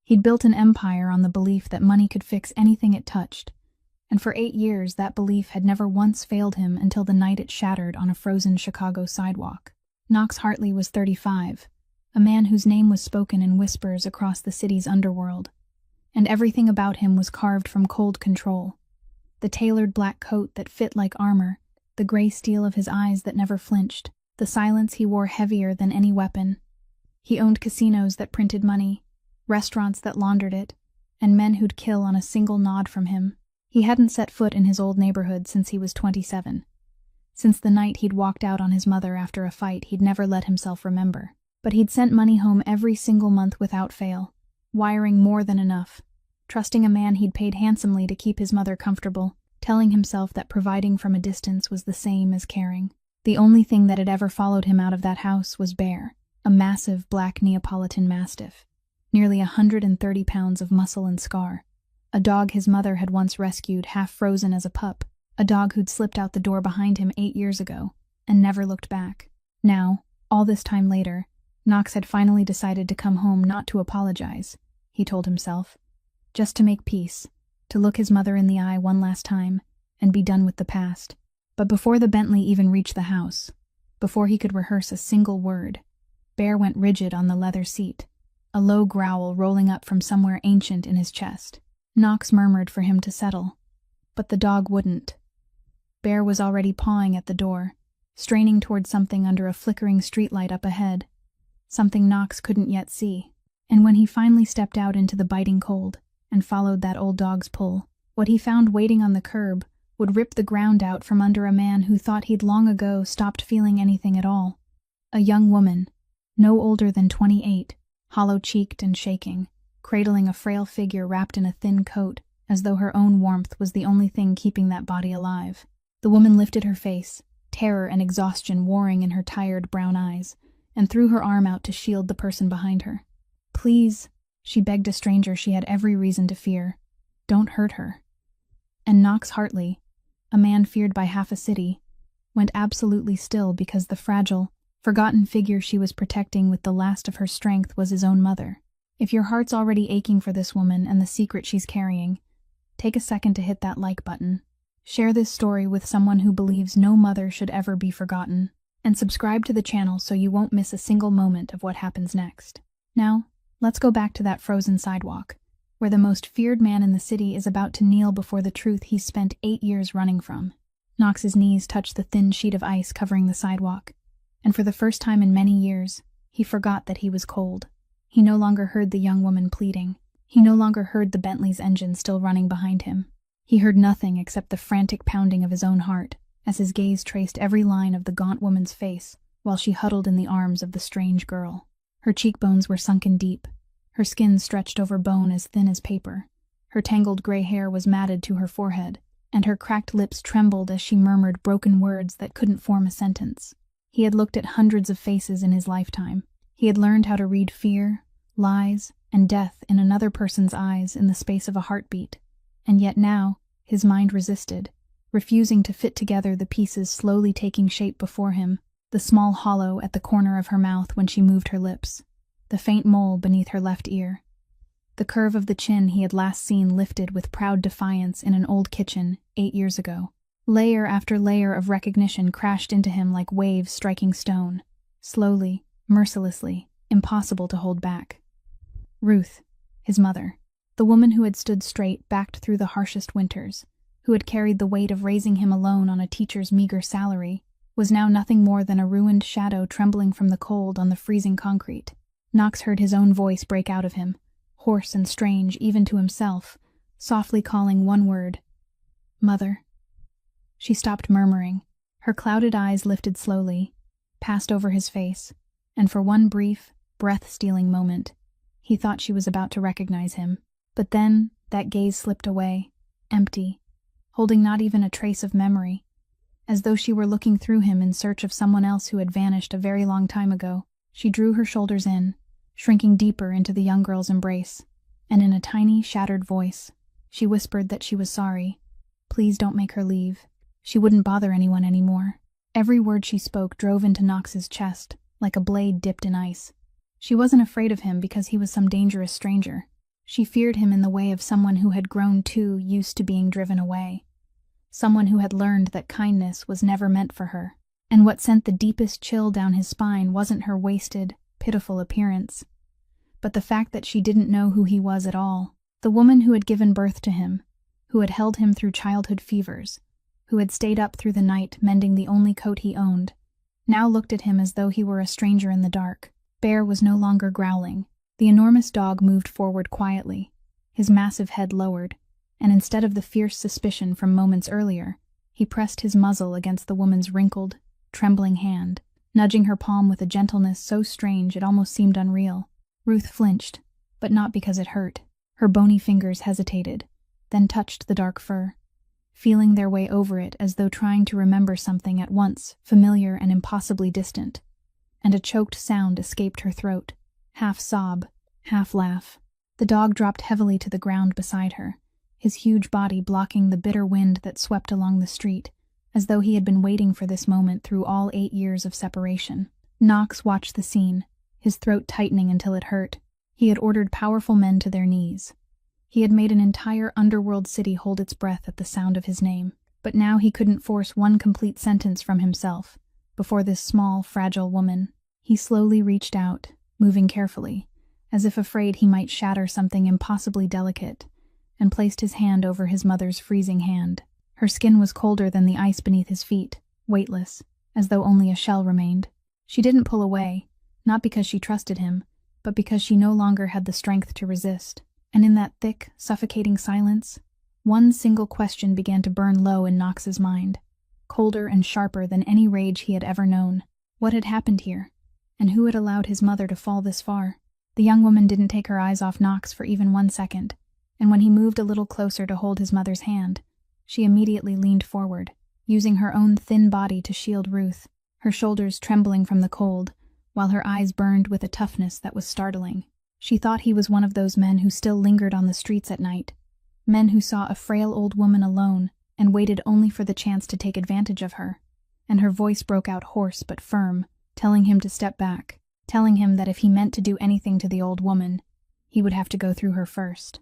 He'd built an empire on the belief that money could fix anything it touched, and for 8 years that belief had never once failed him until the night it shattered on a frozen Chicago sidewalk. Knox Hartley was 35, a man whose name was spoken in whispers across the city's underworld, and everything about him was carved from cold control. The tailored black coat that fit like armor, the gray steel of his eyes that never flinched, the silence he wore heavier than any weapon. He owned casinos that printed money, restaurants that laundered it, and men who'd kill on a single nod from him. He hadn't set foot in his old neighborhood since he was 27. Since the night he'd walked out on his mother after a fight he'd never let himself remember. But he'd sent money home every single month without fail, wiring more than enough, trusting a man he'd paid handsomely to keep his mother comfortable, telling himself that providing from a distance was the same as caring. The only thing that had ever followed him out of that house was Bear, a massive black Neapolitan Mastiff, nearly 130 pounds of muscle and scar. A dog his mother had once rescued, half frozen as a pup, a dog who'd slipped out the door behind him 8 years ago, and never looked back. Now, all this time later, Knox had finally decided to come home not to apologize, he told himself, just to make peace, to look his mother in the eye one last time, and be done with the past. But before the Bentley even reached the house, before he could rehearse a single word, Bear went rigid on the leather seat, a low growl rolling up from somewhere ancient in his chest. Knox murmured for him to settle, but the dog wouldn't. Bear was already pawing at the door, straining toward something under a flickering streetlight up ahead, something Knox couldn't yet see. And when he finally stepped out into the biting cold and followed that old dog's pull, what he found waiting on the curb would rip the ground out from under a man who thought he'd long ago stopped feeling anything at all. A young woman, no older than 28, hollow-cheeked and shaking, cradling a frail figure wrapped in a thin coat, as though her own warmth was the only thing keeping that body alive. The woman lifted her face, terror and exhaustion warring in her tired brown eyes, and threw her arm out to shield the person behind her. "Please," she begged a stranger she had every reason to fear, "don't hurt her." And Knox Hartley, a man feared by half a city, went absolutely still because the fragile, forgotten figure she was protecting with the last of her strength was his own mother. If your heart's already aching for this woman and the secret she's carrying, take a second to hit that like button. Share this story with someone who believes no mother should ever be forgotten, and subscribe to the channel so you won't miss a single moment of what happens next. Now, let's go back to that frozen sidewalk, where the most feared man in the city is about to kneel before the truth he's spent 8 years running from. Knox's knees touched the thin sheet of ice covering the sidewalk, and for the first time in many years, he forgot that he was cold. He no longer heard the young woman pleading. He no longer heard the Bentley's engine still running behind him. He heard nothing except the frantic pounding of his own heart, as his gaze traced every line of the gaunt woman's face while she huddled in the arms of the strange girl. Her cheekbones were sunken deep, her skin stretched over bone as thin as paper. Her tangled gray hair was matted to her forehead, and her cracked lips trembled as she murmured broken words that couldn't form a sentence. He had looked at hundreds of faces in his lifetime. He had learned how to read fear, lies, and death in another person's eyes in the space of a heartbeat, and yet now his mind resisted, refusing to fit together the pieces slowly taking shape before him, the small hollow at the corner of her mouth when she moved her lips, the faint mole beneath her left ear, the curve of the chin he had last seen lifted with proud defiance in an old kitchen 8 years ago. Layer after layer of recognition crashed into him like waves striking stone, slowly, mercilessly, impossible to hold back. Ruth, his mother, the woman who had stood straight, backed through the harshest winters, who had carried the weight of raising him alone on a teacher's meager salary, was now nothing more than a ruined shadow trembling from the cold on the freezing concrete. Knox heard his own voice break out of him, hoarse and strange even to himself, softly calling one word, "Mother." She stopped murmuring. Her clouded eyes lifted slowly, passed over his face, and for one brief, breath-stealing moment, he thought she was about to recognize him. But then that gaze slipped away, empty, holding not even a trace of memory, as though she were looking through him in search of someone else who had vanished a very long time ago. She drew her shoulders in, shrinking deeper into the young girl's embrace, and in a tiny, shattered voice, she whispered that she was sorry. Please don't make her leave. She wouldn't bother anyone anymore. Every word she spoke drove into Knox's chest, like a blade dipped in ice. She wasn't afraid of him because he was some dangerous stranger. She feared him in the way of someone who had grown too used to being driven away. Someone who had learned that kindness was never meant for her. And what sent the deepest chill down his spine wasn't her wasted, pitiful appearance, but the fact that she didn't know who he was at all. The woman who had given birth to him, who had held him through childhood fevers, who had stayed up through the night mending the only coat he owned, now looked at him as though he were a stranger in the dark. Bear was no longer growling. The enormous dog moved forward quietly, his massive head lowered, and instead of the fierce suspicion from moments earlier, he pressed his muzzle against the woman's wrinkled, trembling hand, nudging her palm with a gentleness so strange it almost seemed unreal. Ruth flinched, but not because it hurt. Her bony fingers hesitated, then touched the dark fur, feeling their way over it as though trying to remember something at once familiar and impossibly distant. And a choked sound escaped her throat, half sob, half laugh. The dog dropped heavily to the ground beside her, his huge body blocking the bitter wind that swept along the street, as though he had been waiting for this moment through all 8 years of separation. Knox watched the scene, his throat tightening until it hurt. He had ordered powerful men to their knees. He had made an entire underworld city hold its breath at the sound of his name, but now he couldn't force one complete sentence from himself before this small, fragile woman. He slowly reached out, moving carefully, as if afraid he might shatter something impossibly delicate, and placed his hand over his mother's freezing hand. Her skin was colder than the ice beneath his feet, weightless, as though only a shell remained. She didn't pull away, not because she trusted him, but because she no longer had the strength to resist. And in that thick, suffocating silence, one single question began to burn low in Knox's mind, colder and sharper than any rage he had ever known. What had happened here? And who had allowed his mother to fall this far? The young woman didn't take her eyes off Knox for even 1 second, and when he moved a little closer to hold his mother's hand, she immediately leaned forward, using her own thin body to shield Ruth, her shoulders trembling from the cold, while her eyes burned with a toughness that was startling. She thought he was one of those men who still lingered on the streets at night, men who saw a frail old woman alone and waited only for the chance to take advantage of her. And her voice broke out hoarse but firm, telling him to step back, telling him that if he meant to do anything to the old woman, he would have to go through her first.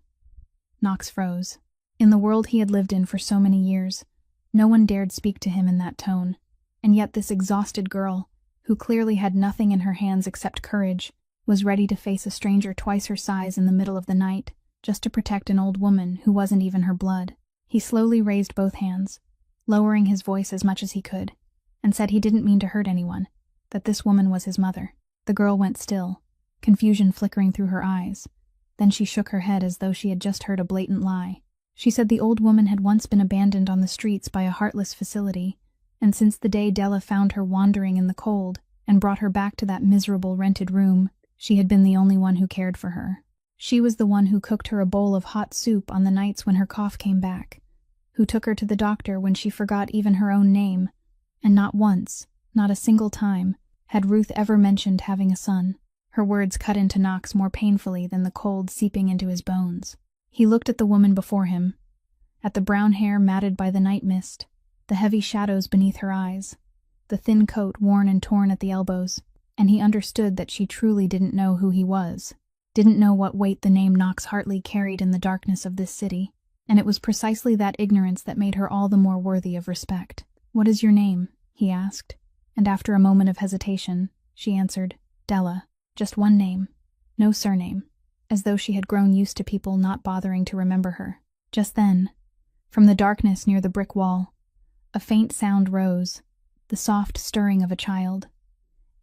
Knox froze. In the world he had lived in for so many years, no one dared speak to him in that tone, and yet this exhausted girl, who clearly had nothing in her hands except courage, was ready to face a stranger twice her size in the middle of the night, just to protect an old woman who wasn't even her blood. He slowly raised both hands, lowering his voice as much as he could, and said he didn't mean to hurt anyone, that this woman was his mother. The girl went still, confusion flickering through her eyes. Then she shook her head as though she had just heard a blatant lie. She said the old woman had once been abandoned on the streets by a heartless facility, and since the day Della found her wandering in the cold and brought her back to that miserable rented room, she had been the only one who cared for her. She was the one who cooked her a bowl of hot soup on the nights when her cough came back, who took her to the doctor when she forgot even her own name, and not once, not a single time, had Ruth ever mentioned having a son. Her words cut into Knox more painfully than the cold seeping into his bones. He looked at the woman before him, at the brown hair matted by the night mist, the heavy shadows beneath her eyes, the thin coat worn and torn at the elbows, and he understood that she truly didn't know who he was, didn't know what weight the name Knox Hartley carried in the darkness of this city, and it was precisely that ignorance that made her all the more worthy of respect. "What is your name?" he asked, and after a moment of hesitation, she answered, "Della. Just one name, no surname," as though she had grown used to people not bothering to remember her. Just then, from the darkness near the brick wall, a faint sound rose, the soft stirring of a child,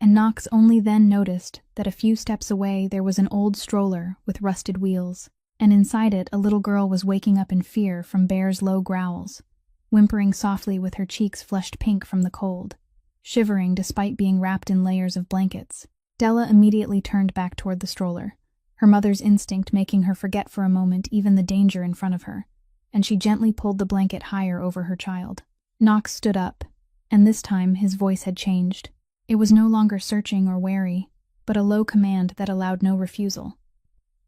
and Knox only then noticed that a few steps away there was an old stroller with rusted wheels, and inside it a little girl was waking up in fear from Bear's low growls, whimpering softly with her cheeks flushed pink from the cold, shivering despite being wrapped in layers of blankets. Della immediately turned back toward the stroller, her mother's instinct making her forget for a moment even the danger in front of her, and she gently pulled the blanket higher over her child. Knox stood up, and this time his voice had changed. It was no longer searching or wary, but a low command that allowed no refusal.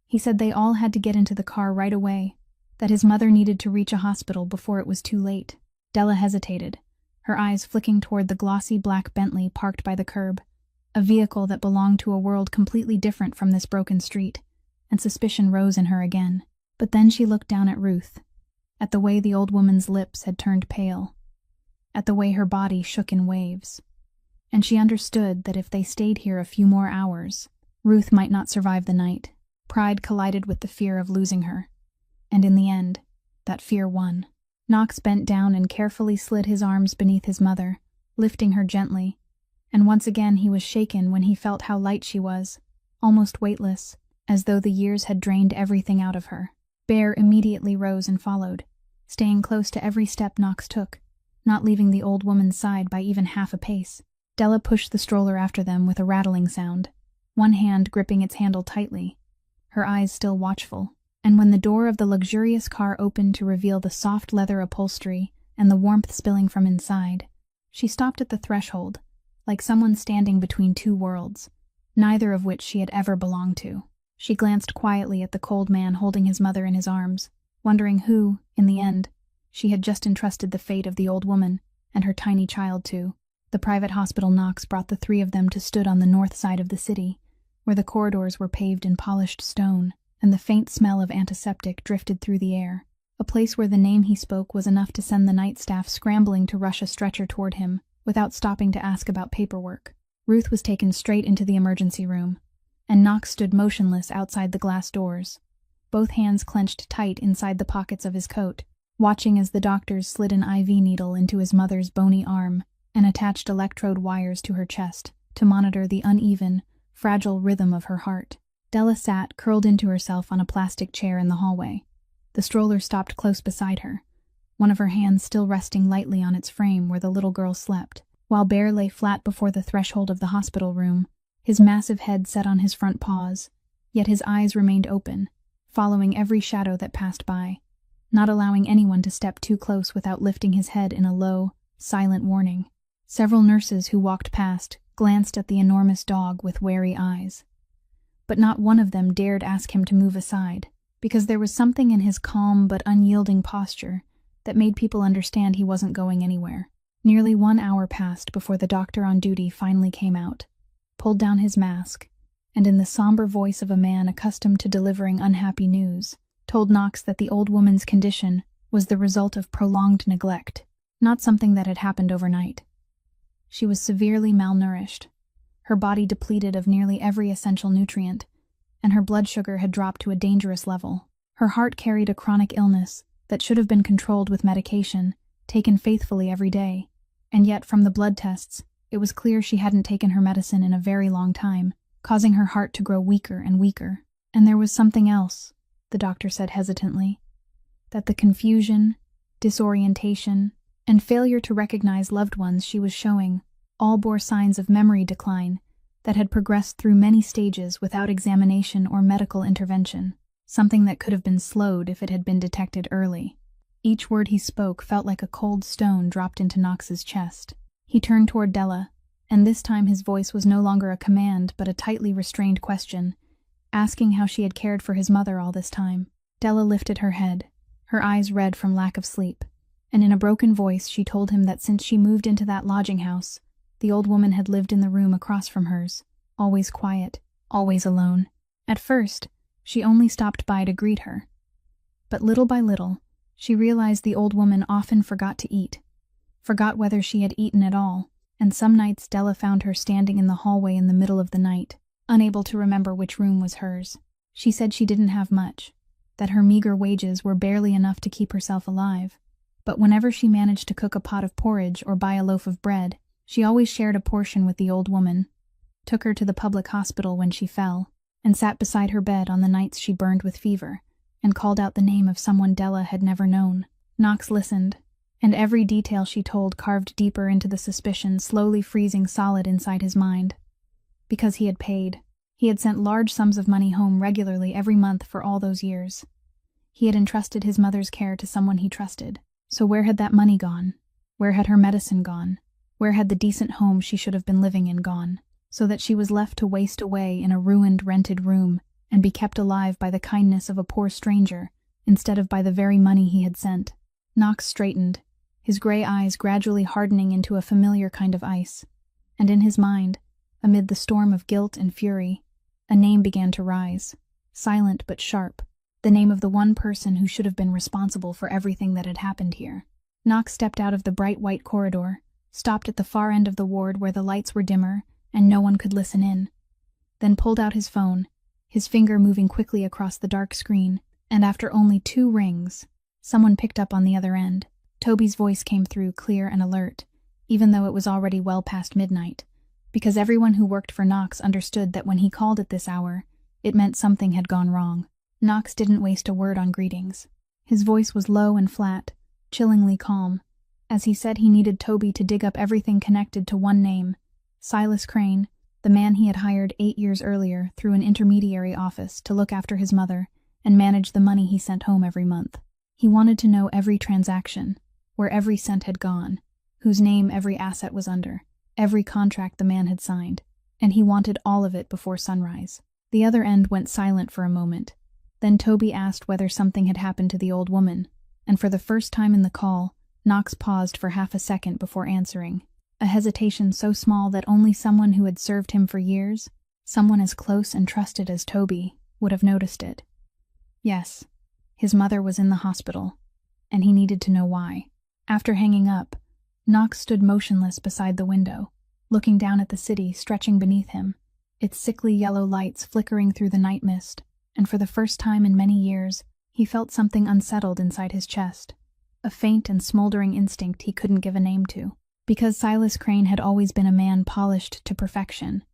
He said they all had to get into the car right away, that his mother needed to reach a hospital before it was too late. Della hesitated, her eyes flicking toward the glossy black Bentley parked by the curb, a vehicle that belonged to a world completely different from this broken street. and suspicion rose in her again. But then she looked down at Ruth, at the way the old woman's lips had turned pale, at the way her body shook in waves. And she understood that if they stayed here a few more hours, Ruth might not survive the night. Pride collided with the fear of losing her, and in the end, that fear won. Knox bent down and carefully slid his arms beneath his mother, lifting her gently, and once again he was shaken when he felt how light she was, almost weightless, as though the years had drained everything out of her. Bear immediately rose and followed, staying close to every step Knox took, not leaving the old woman's side by even half a pace. Della pushed the stroller after them with a rattling sound, one hand gripping its handle tightly, her eyes still watchful. And when the door of the luxurious car opened to reveal the soft leather upholstery and the warmth spilling from inside, she stopped at the threshold, like someone standing between two worlds, neither of which she had ever belonged to. She glanced quietly at the cold man holding his mother in his arms, wondering who, in the end, she had just entrusted the fate of the old woman and her tiny child to. The private hospital Knox brought the three of them to stood on the north side of the city, where the corridors were paved in polished stone, and the faint smell of antiseptic drifted through the air, a place where the name he spoke was enough to send the night staff scrambling to rush a stretcher toward him, without stopping to ask about paperwork. Ruth was taken straight into the emergency room, and Knox stood motionless outside the glass doors, both hands clenched tight inside the pockets of his coat, watching as the doctors slid an IV needle into his mother's bony arm and attached electrode wires to her chest to monitor the uneven, fragile rhythm of her heart. Della sat, curled into herself on a plastic chair in the hallway. The stroller stopped close beside her, one of her hands still resting lightly on its frame where the little girl slept, while Bear lay flat before the threshold of the hospital room, his massive head set on his front paws, yet his eyes remained open, following every shadow that passed by, not allowing anyone to step too close without lifting his head in a low, silent warning. Several nurses who walked past glanced at the enormous dog with wary eyes, but not one of them dared ask him to move aside, because there was something in his calm but unyielding posture that made people understand he wasn't going anywhere. Nearly 1 hour passed before the doctor on duty finally came out, pulled down his mask, and in the somber voice of a man accustomed to delivering unhappy news, told Knox that the old woman's condition was the result of prolonged neglect, not something that had happened overnight. She was severely malnourished, her body depleted of nearly every essential nutrient, and her blood sugar had dropped to a dangerous level. Her heart carried a chronic illness that should have been controlled with medication, taken faithfully every day, and yet from the blood tests, it was clear she hadn't taken her medicine in a very long time, causing her heart to grow weaker and weaker. And there was something else, the doctor said hesitantly, that the confusion, disorientation, and failure to recognize loved ones she was showing all bore signs of memory decline that had progressed through many stages without examination or medical intervention, something that could have been slowed if it had been detected early. Each word he spoke felt like a cold stone dropped into Knox's chest. He turned toward Della, and this time his voice was no longer a command but a tightly restrained question, asking how she had cared for his mother all this time. Della lifted her head, her eyes red from lack of sleep, and in a broken voice she told him that since she moved into that lodging house, the old woman had lived in the room across from hers, always quiet, always alone. At first, she only stopped by to greet her, but little by little, she realized the old woman often forgot to eat, forgot whether she had eaten at all, and some nights Della found her standing in the hallway in the middle of the night, unable to remember which room was hers. She said she didn't have much, that her meager wages were barely enough to keep herself alive, but whenever she managed to cook a pot of porridge or buy a loaf of bread, she always shared a portion with the old woman, took her to the public hospital when she fell, and sat beside her bed on the nights she burned with fever, and called out the name of someone Della had never known. Knox listened, and every detail she told carved deeper into the suspicion slowly freezing solid inside his mind. Because he had paid. He had sent large sums of money home regularly every month for all those years. He had entrusted his mother's care to someone he trusted. So where had that money gone? Where had her medicine gone? Where had the decent home she should have been living in gone? So that she was left to waste away in a ruined, rented room and be kept alive by the kindness of a poor stranger instead of by the very money he had sent. Knox straightened, his gray eyes gradually hardening into a familiar kind of ice, and in his mind, amid the storm of guilt and fury, a name began to rise, silent but sharp, the name of the one person who should have been responsible for everything that had happened here. Knox stepped out of the bright white corridor, stopped at the far end of the ward where the lights were dimmer and no one could listen in, then pulled out his phone, his finger moving quickly across the dark screen, and after only 2 rings, someone picked up on the other end. Toby's voice came through clear and alert, even though it was already well past midnight, because everyone who worked for Knox understood that when he called at this hour, it meant something had gone wrong. Knox didn't waste a word on greetings. His voice was low and flat, chillingly calm, as he said he needed Toby to dig up everything connected to one name, Silas Crane, the man he had hired 8 years earlier through an intermediary office to look after his mother and manage the money he sent home every month. He wanted to know every transaction, where every cent had gone, whose name every asset was under, every contract the man had signed, and he wanted all of it before sunrise. The other end went silent for a moment. Then Toby asked whether something had happened to the old woman, and for the first time in the call, Knox paused for half a second before answering, a hesitation so small that only someone who had served him for years, someone as close and trusted as Toby, would have noticed it. Yes, his mother was in the hospital, and he needed to know why. After hanging up, Knox stood motionless beside the window, looking down at the city stretching beneath him, its sickly yellow lights flickering through the night mist, and for the first time in many years, he felt something unsettled inside his chest, a faint and smoldering instinct he couldn't give a name to. Because Silas Crane had always been a man polished to perfection,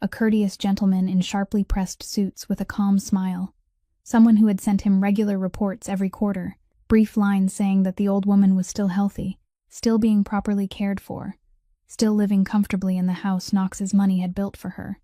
a courteous gentleman in sharply pressed suits with a calm smile, someone who had sent him regular reports every quarter, brief lines saying that the old woman was still healthy, still being properly cared for, still living comfortably in the house Knox's money had built for her.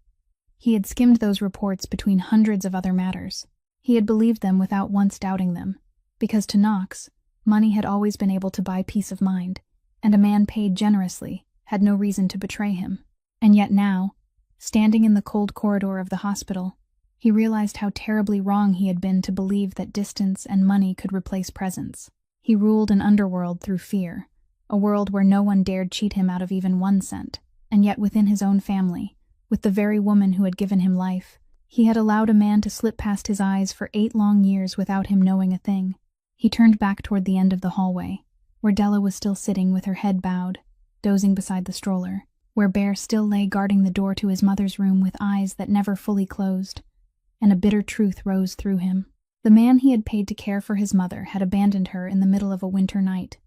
He had skimmed those reports between hundreds of other matters. He had believed them without once doubting them, because to Knox, money had always been able to buy peace of mind, and a man paid generously had no reason to betray him. And yet now, standing in the cold corridor of the hospital, he realized how terribly wrong he had been to believe that distance and money could replace presence. He ruled an underworld through fear, a world where no one dared cheat him out of even 1 cent, and yet within his own family, with the very woman who had given him life, he had allowed a man to slip past his eyes for 8 long years without him knowing a thing. He turned back toward the end of the hallway, where Della was still sitting with her head bowed, dozing beside the stroller, where Bear still lay guarding the door to his mother's room with eyes that never fully closed, and a bitter truth rose through him. The man he had paid to care for his mother had abandoned her in the middle of a winter night,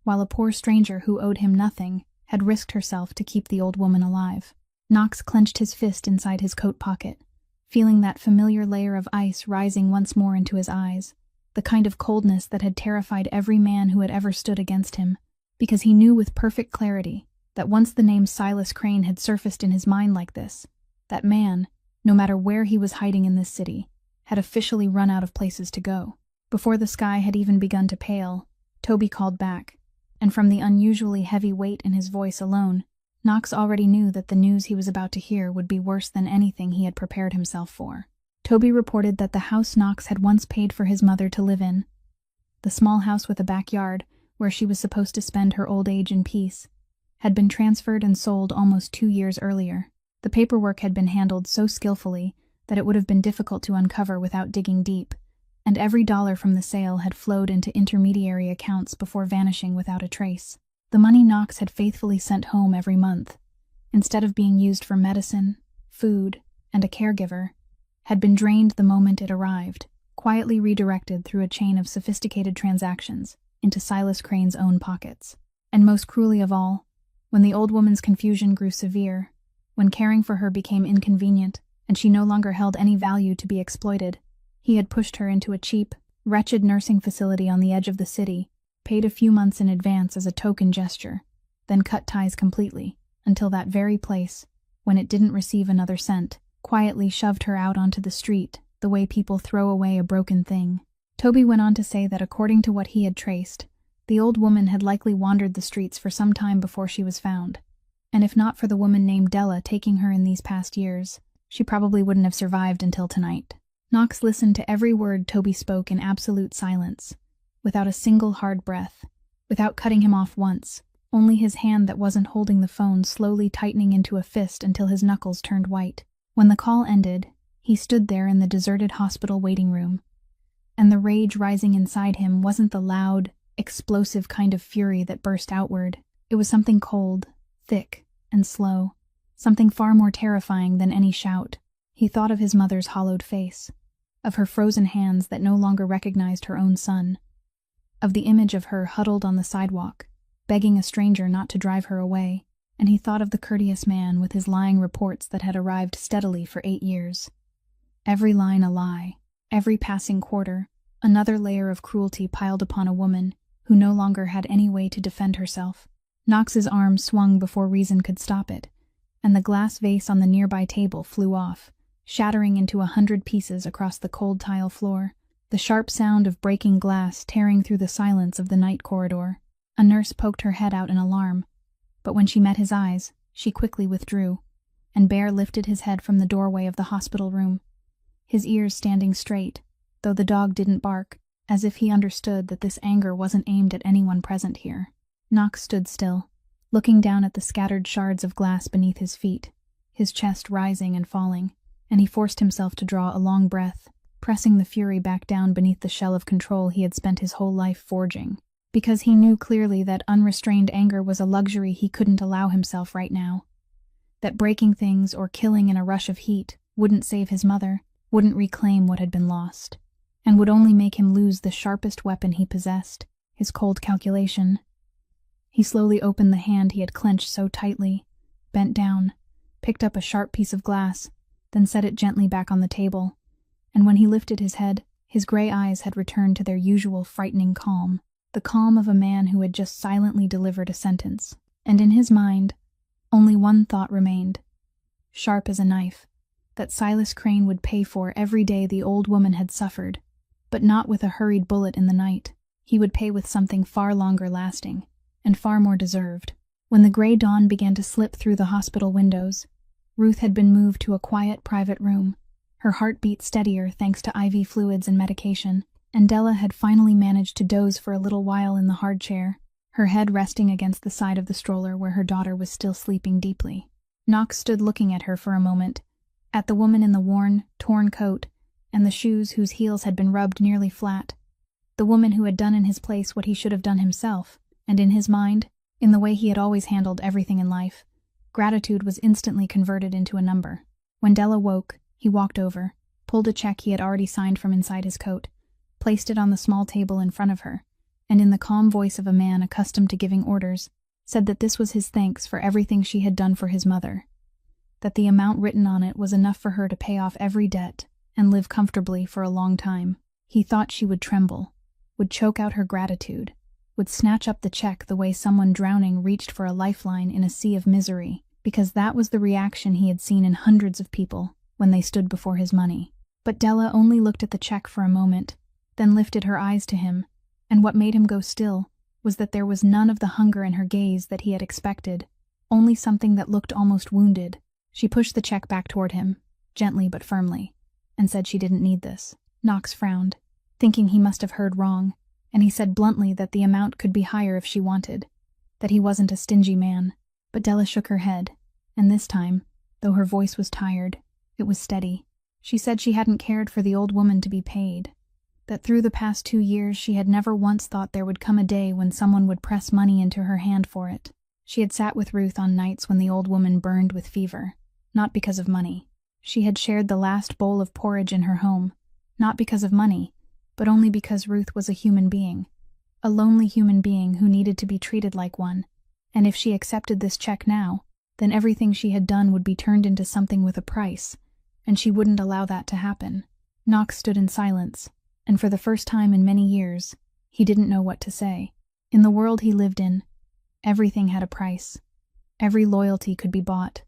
while a poor stranger who owed him nothing had risked herself to keep the old woman alive. Knox clenched his fist inside his coat pocket, feeling that familiar layer of ice rising once more into his eyes, the kind of coldness that had terrified every man who had ever stood against him, because he knew with perfect clarity that once the name Silas Crane had surfaced in his mind like this, that man, no matter where he was hiding in this city, had officially run out of places to go. Before the sky had even begun to pale, Toby called back, and from the unusually heavy weight in his voice alone, Knox already knew that the news he was about to hear would be worse than anything he had prepared himself for. Toby reported that the house Knox had once paid for his mother to live in, the small house with a backyard where she was supposed to spend her old age in peace, had been transferred and sold almost 2 years earlier. The paperwork had been handled so skillfully that it would have been difficult to uncover without digging deep, and every dollar from the sale had flowed into intermediary accounts before vanishing without a trace. The money Knox had faithfully sent home every month, instead of being used for medicine, food, and a caregiver, had been drained the moment it arrived, quietly redirected through a chain of sophisticated transactions into Silas Crane's own pockets. And most cruelly of all, when the old woman's confusion grew severe, when caring for her became inconvenient and she no longer held any value to be exploited, he had pushed her into a cheap, wretched nursing facility on the edge of the city, paid a few months in advance as a token gesture, then cut ties completely, until that very place, when it didn't receive another cent, quietly shoved her out onto the street, the way people throw away a broken thing. Toby went on to say that according to what he had traced, the old woman had likely wandered the streets for some time before she was found, and if not for the woman named Della taking her in these past years, she probably wouldn't have survived until tonight. Knox listened to every word Toby spoke in absolute silence, without a single hard breath, without cutting him off once, only his hand that wasn't holding the phone slowly tightening into a fist until his knuckles turned white. When the call ended, He stood there in the deserted hospital waiting room, and the rage rising inside him wasn't the loud, explosive kind of fury that burst outward. It was something cold, thick, and slow, something far more terrifying than any shout. He thought of his mother's hollowed face, of her frozen hands that no longer recognized her own son, of the image of her huddled on the sidewalk, begging a stranger not to drive her away, and he thought of the courteous man with his lying reports that had arrived steadily for 8 years. Every line a lie, every passing quarter, another layer of cruelty piled upon a woman who no longer had any way to defend herself. Knox's arm swung before reason could stop it, and the glass vase on the nearby table flew off, shattering into 100 pieces across the cold tile floor, the sharp sound of breaking glass tearing through the silence of the night corridor. A nurse poked her head out in alarm, but when she met his eyes, she quickly withdrew, and Bear lifted his head from the doorway of the hospital room, his ears standing straight, though the dog didn't bark, as if he understood that this anger wasn't aimed at anyone present here. Knox stood still, looking down at the scattered shards of glass beneath his feet, his chest rising and falling, and he forced himself to draw a long breath, pressing the fury back down beneath the shell of control he had spent his whole life forging, because he knew clearly that unrestrained anger was a luxury he couldn't allow himself right now, that breaking things or killing in a rush of heat wouldn't save his mother, wouldn't reclaim what had been lost, and would only make him lose the sharpest weapon he possessed, his cold calculation. He slowly opened the hand he had clenched so tightly, bent down, picked up a sharp piece of glass, then set it gently back on the table, and when he lifted his head, his gray eyes had returned to their usual frightening calm, the calm of a man who had just silently delivered a sentence. And in his mind, only one thought remained, sharp as a knife, that Silas Crane would pay for every day the old woman had suffered, but not with a hurried bullet in the night. He would pay with something far longer lasting, and far more deserved. When the gray dawn began to slip through the hospital windows, Ruth had been moved to a quiet private room, her heart beat steadier thanks to IV fluids and medication, and Della had finally managed to doze for a little while in the hard chair, her head resting against the side of the stroller where her daughter was still sleeping deeply. Knox stood looking at her for a moment, at the woman in the worn, torn coat, and the shoes whose heels had been rubbed nearly flat, the woman who had done in his place what he should have done himself, and in his mind, in the way he had always handled everything in life, gratitude was instantly converted into a number. When Della woke, he walked over, pulled a check he had already signed from inside his coat, placed it on the small table in front of her, and in the calm voice of a man accustomed to giving orders, said that this was his thanks for everything she had done for his mother, that the amount written on it was enough for her to pay off every debt and live comfortably for a long time. He thought she would tremble, would choke out her gratitude, would snatch up the check the way someone drowning reached for a lifeline in a sea of misery, because that was the reaction he had seen in hundreds of people when they stood before his money. But Della only looked at the check for a moment, then lifted her eyes to him, and what made him go still was that there was none of the hunger in her gaze that he had expected, only something that looked almost wounded. She pushed the check back toward him, gently but firmly, and said she didn't need this. Knox frowned, thinking he must have heard wrong, and he said bluntly that the amount could be higher if she wanted, that he wasn't a stingy man. But Della shook her head, and this time, though her voice was tired, it was steady. She said she hadn't cared for the old woman to be paid, that through the past 2 years she had never once thought there would come a day when someone would press money into her hand for it. She had sat with Ruth on nights when the old woman burned with fever, not because of money. She had shared the last bowl of porridge in her home, not because of money, but only because Ruth was a human being, a lonely human being who needed to be treated like one, and if she accepted this check now, then everything she had done would be turned into something with a price, and she wouldn't allow that to happen. Knox stood in silence, and for the first time in many years, he didn't know what to say. In the world he lived in, everything had a price. Every loyalty could be bought.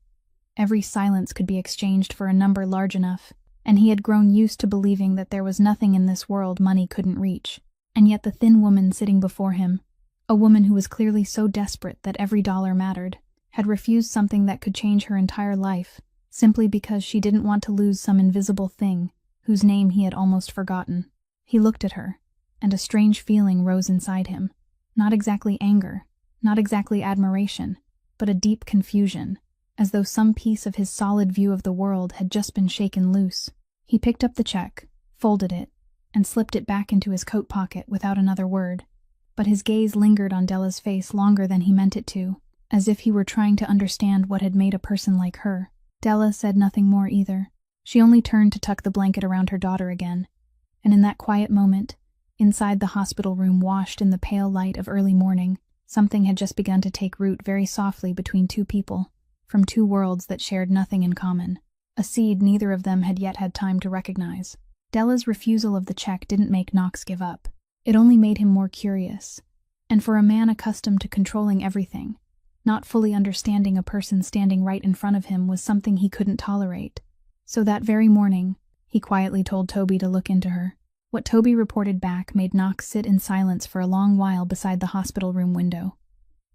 Every silence could be exchanged for a number large enough, and he had grown used to believing that there was nothing in this world money couldn't reach. And yet the thin woman sitting before him, a woman who was clearly so desperate that every dollar mattered, had refused something that could change her entire life, simply because she didn't want to lose some invisible thing whose name he had almost forgotten. He looked at her, and a strange feeling rose inside him. Not exactly anger, not exactly admiration, but a deep confusion, as though some piece of his solid view of the world had just been shaken loose. He picked up the check, folded it, and slipped it back into his coat pocket without another word. But his gaze lingered on Della's face longer than he meant it to, as if he were trying to understand what had made a person like her. Della said nothing more either. She only turned to tuck the blanket around her daughter again. And in that quiet moment, inside the hospital room washed in the pale light of early morning, something had just begun to take root very softly between two people, from two worlds that shared nothing in common. A seed neither of them had yet had time to recognize. Della's refusal of the check didn't make Knox give up. It only made him more curious. And for a man accustomed to controlling everything, not fully understanding a person standing right in front of him was something he couldn't tolerate. So that very morning, he quietly told Toby to look into her. What Toby reported back made Knox sit in silence for a long while beside the hospital room window.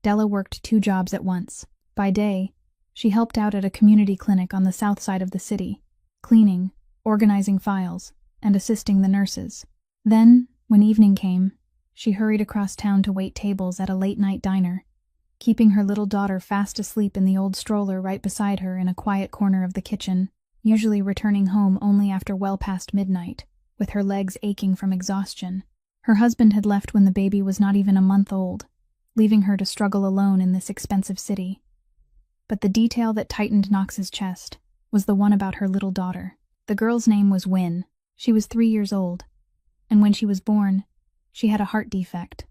Della worked 2 jobs at once. By day, she helped out at a community clinic on the south side of the city, cleaning, organizing files, and assisting the nurses. Then, when evening came, she hurried across town to wait tables at a late-night diner, keeping her little daughter fast asleep in the old stroller right beside her in a quiet corner of the kitchen, usually returning home only after well past midnight, with her legs aching from exhaustion. Her husband had left when the baby was not even a month old, leaving her to struggle alone in this expensive city. But the detail that tightened Knox's chest was the one about her little daughter. The girl's name was Wynne. She was 3 years old, and when she was born, she had a heart defect,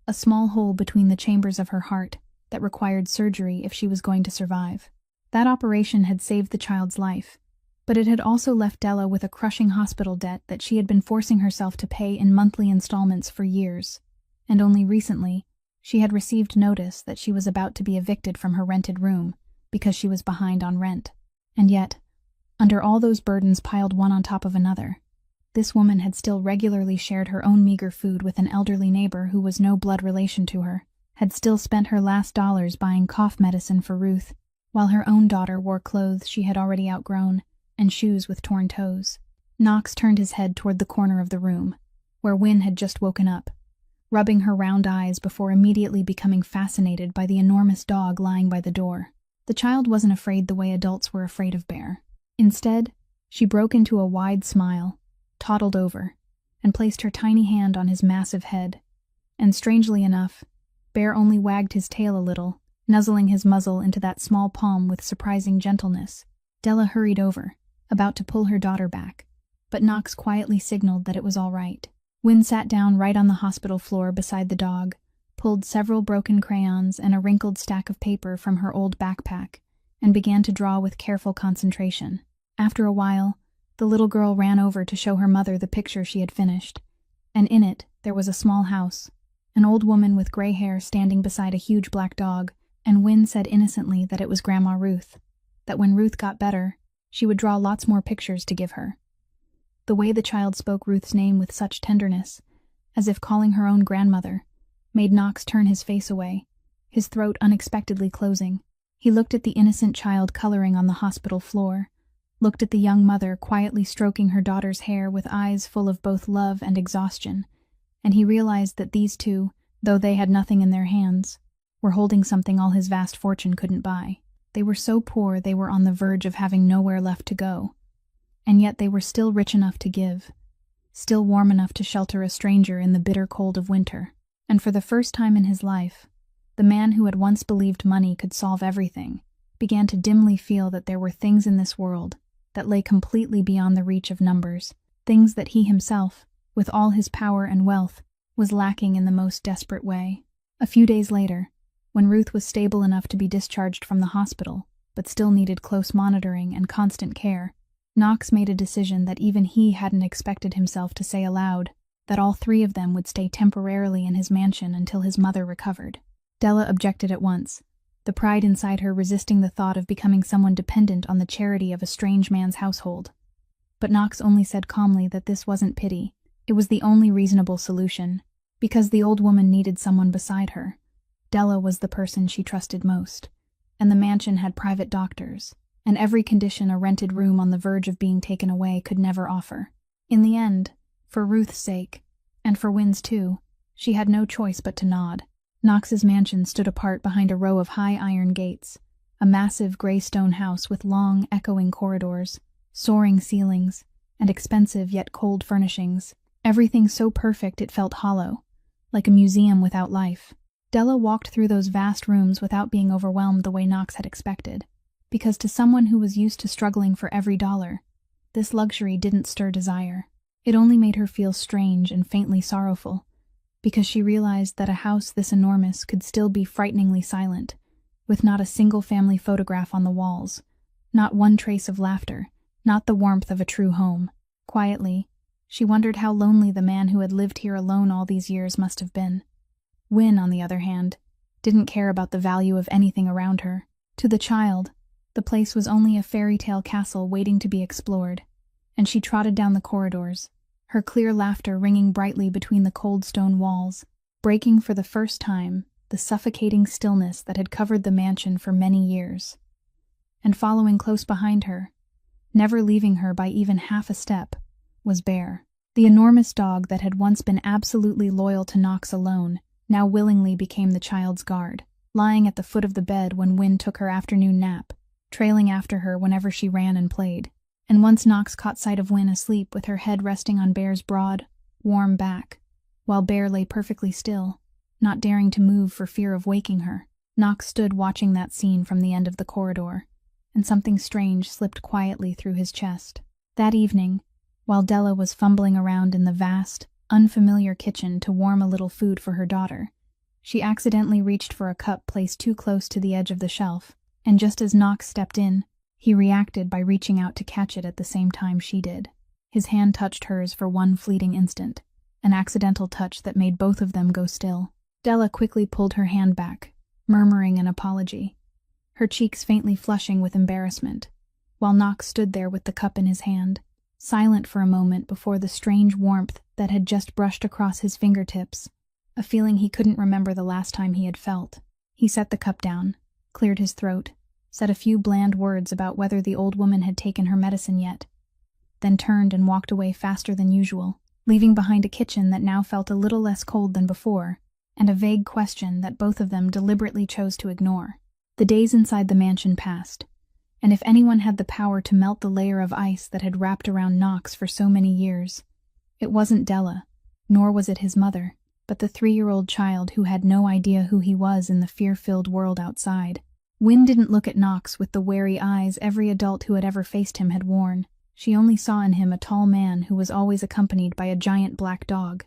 a small hole between the chambers of her heart that required surgery if she was going to survive. That operation had saved the child's life, but it had also left Della with a crushing hospital debt that she had been forcing herself to pay in monthly installments for years, and only recently she had received notice that she was about to be evicted from her rented room because she was behind on rent. And yet, under all those burdens piled one on top of another, this woman had still regularly shared her own meager food with an elderly neighbor who was no blood relation to her, had still spent her last dollars buying cough medicine for Ruth, while her own daughter wore clothes she had already outgrown and shoes with torn toes. Knox turned his head toward the corner of the room, where Wynne had just woken up, rubbing her round eyes before immediately becoming fascinated by the enormous dog lying by the door. The child wasn't afraid the way adults were afraid of Bear. Instead, she broke into a wide smile, toddled over, and placed her tiny hand on his massive head. And strangely enough, Bear only wagged his tail a little, nuzzling his muzzle into that small palm with surprising gentleness. Della hurried over, about to pull her daughter back, but Knox quietly signaled that it was all right. Wynne sat down right on the hospital floor beside the dog, pulled several broken crayons and a wrinkled stack of paper from her old backpack, and began to draw with careful concentration. After a while, the little girl ran over to show her mother the picture she had finished, and in it there was a small house, an old woman with gray hair standing beside a huge black dog, and Wynne said innocently that it was Grandma Ruth, that when Ruth got better, she would draw lots more pictures to give her. The way the child spoke Ruth's name with such tenderness, as if calling her own grandmother, made Knox turn his face away, his throat unexpectedly closing. He looked at the innocent child coloring on the hospital floor, looked at the young mother quietly stroking her daughter's hair with eyes full of both love and exhaustion, and he realized that these two, though they had nothing in their hands, were holding something all his vast fortune couldn't buy. They were so poor they were on the verge of having nowhere left to go, and yet they were still rich enough to give, still warm enough to shelter a stranger in the bitter cold of winter. And for the first time in his life, the man who had once believed money could solve everything began to dimly feel that there were things in this world that lay completely beyond the reach of numbers, things that he himself, with all his power and wealth, was lacking in the most desperate way. A few days later, when Ruth was stable enough to be discharged from the hospital, but still needed close monitoring and constant care, Knox made a decision that even he hadn't expected himself to say aloud, that all 3 of them would stay temporarily in his mansion until his mother recovered. Della objected at once, the pride inside her resisting the thought of becoming someone dependent on the charity of a strange man's household. But Knox only said calmly that this wasn't pity, it was the only reasonable solution, because the old woman needed someone beside her. Della was the person she trusted most, and the mansion had private doctors, and every condition a rented room on the verge of being taken away could never offer. In the end, for Ruth's sake, and for Wynne's too, she had no choice but to nod. Knox's mansion stood apart behind a row of high iron gates, a massive gray stone house with long, echoing corridors, soaring ceilings, and expensive yet cold furnishings. Everything so perfect it felt hollow, like a museum without life. Della walked through those vast rooms without being overwhelmed the way Knox had expected, because to someone who was used to struggling for every dollar, this luxury didn't stir desire. It only made her feel strange and faintly sorrowful, because she realized that a house this enormous could still be frighteningly silent, with not a single family photograph on the walls, not one trace of laughter, not the warmth of a true home. Quietly, she wondered how lonely the man who had lived here alone all these years must have been. Wynne, on the other hand, didn't care about the value of anything around her. To the child, the place was only a fairy tale castle waiting to be explored, and she trotted down the corridors, her clear laughter ringing brightly between the cold stone walls, breaking for the first time the suffocating stillness that had covered the mansion for many years. And following close behind her, never leaving her by even half a step, was Bear. The enormous dog that had once been absolutely loyal to Knox alone now willingly became the child's guard, lying at the foot of the bed when Wynne took her afternoon nap, trailing after her whenever she ran and played. And once Knox caught sight of Wynne asleep with her head resting on Bear's broad, warm back, while Bear lay perfectly still, not daring to move for fear of waking her, Knox stood watching that scene from the end of the corridor, and something strange slipped quietly through his chest. That evening, while Della was fumbling around in the vast, unfamiliar kitchen to warm a little food for her daughter, she accidentally reached for a cup placed too close to the edge of the shelf, and just as Knox stepped in, he reacted by reaching out to catch it at the same time she did. His hand touched hers for one fleeting instant, an accidental touch that made both of them go still. Della quickly pulled her hand back, murmuring an apology, her cheeks faintly flushing with embarrassment, while Knox stood there with the cup in his hand, silent for a moment before the strange warmth that had just brushed across his fingertips, a feeling he couldn't remember the last time he had felt. He set the cup down, cleared his throat, said a few bland words about whether the old woman had taken her medicine yet, then turned and walked away faster than usual, leaving behind a kitchen that now felt a little less cold than before, and a vague question that both of them deliberately chose to ignore. The days inside the mansion passed, and if anyone had the power to melt the layer of ice that had wrapped around Knox for so many years, it wasn't Della, nor was it his mother, but the 3-year-old child who had no idea who he was in the fear-filled world outside. Wynne didn't look at Knox with the wary eyes every adult who had ever faced him had worn. She only saw in him a tall man who was always accompanied by a giant black dog,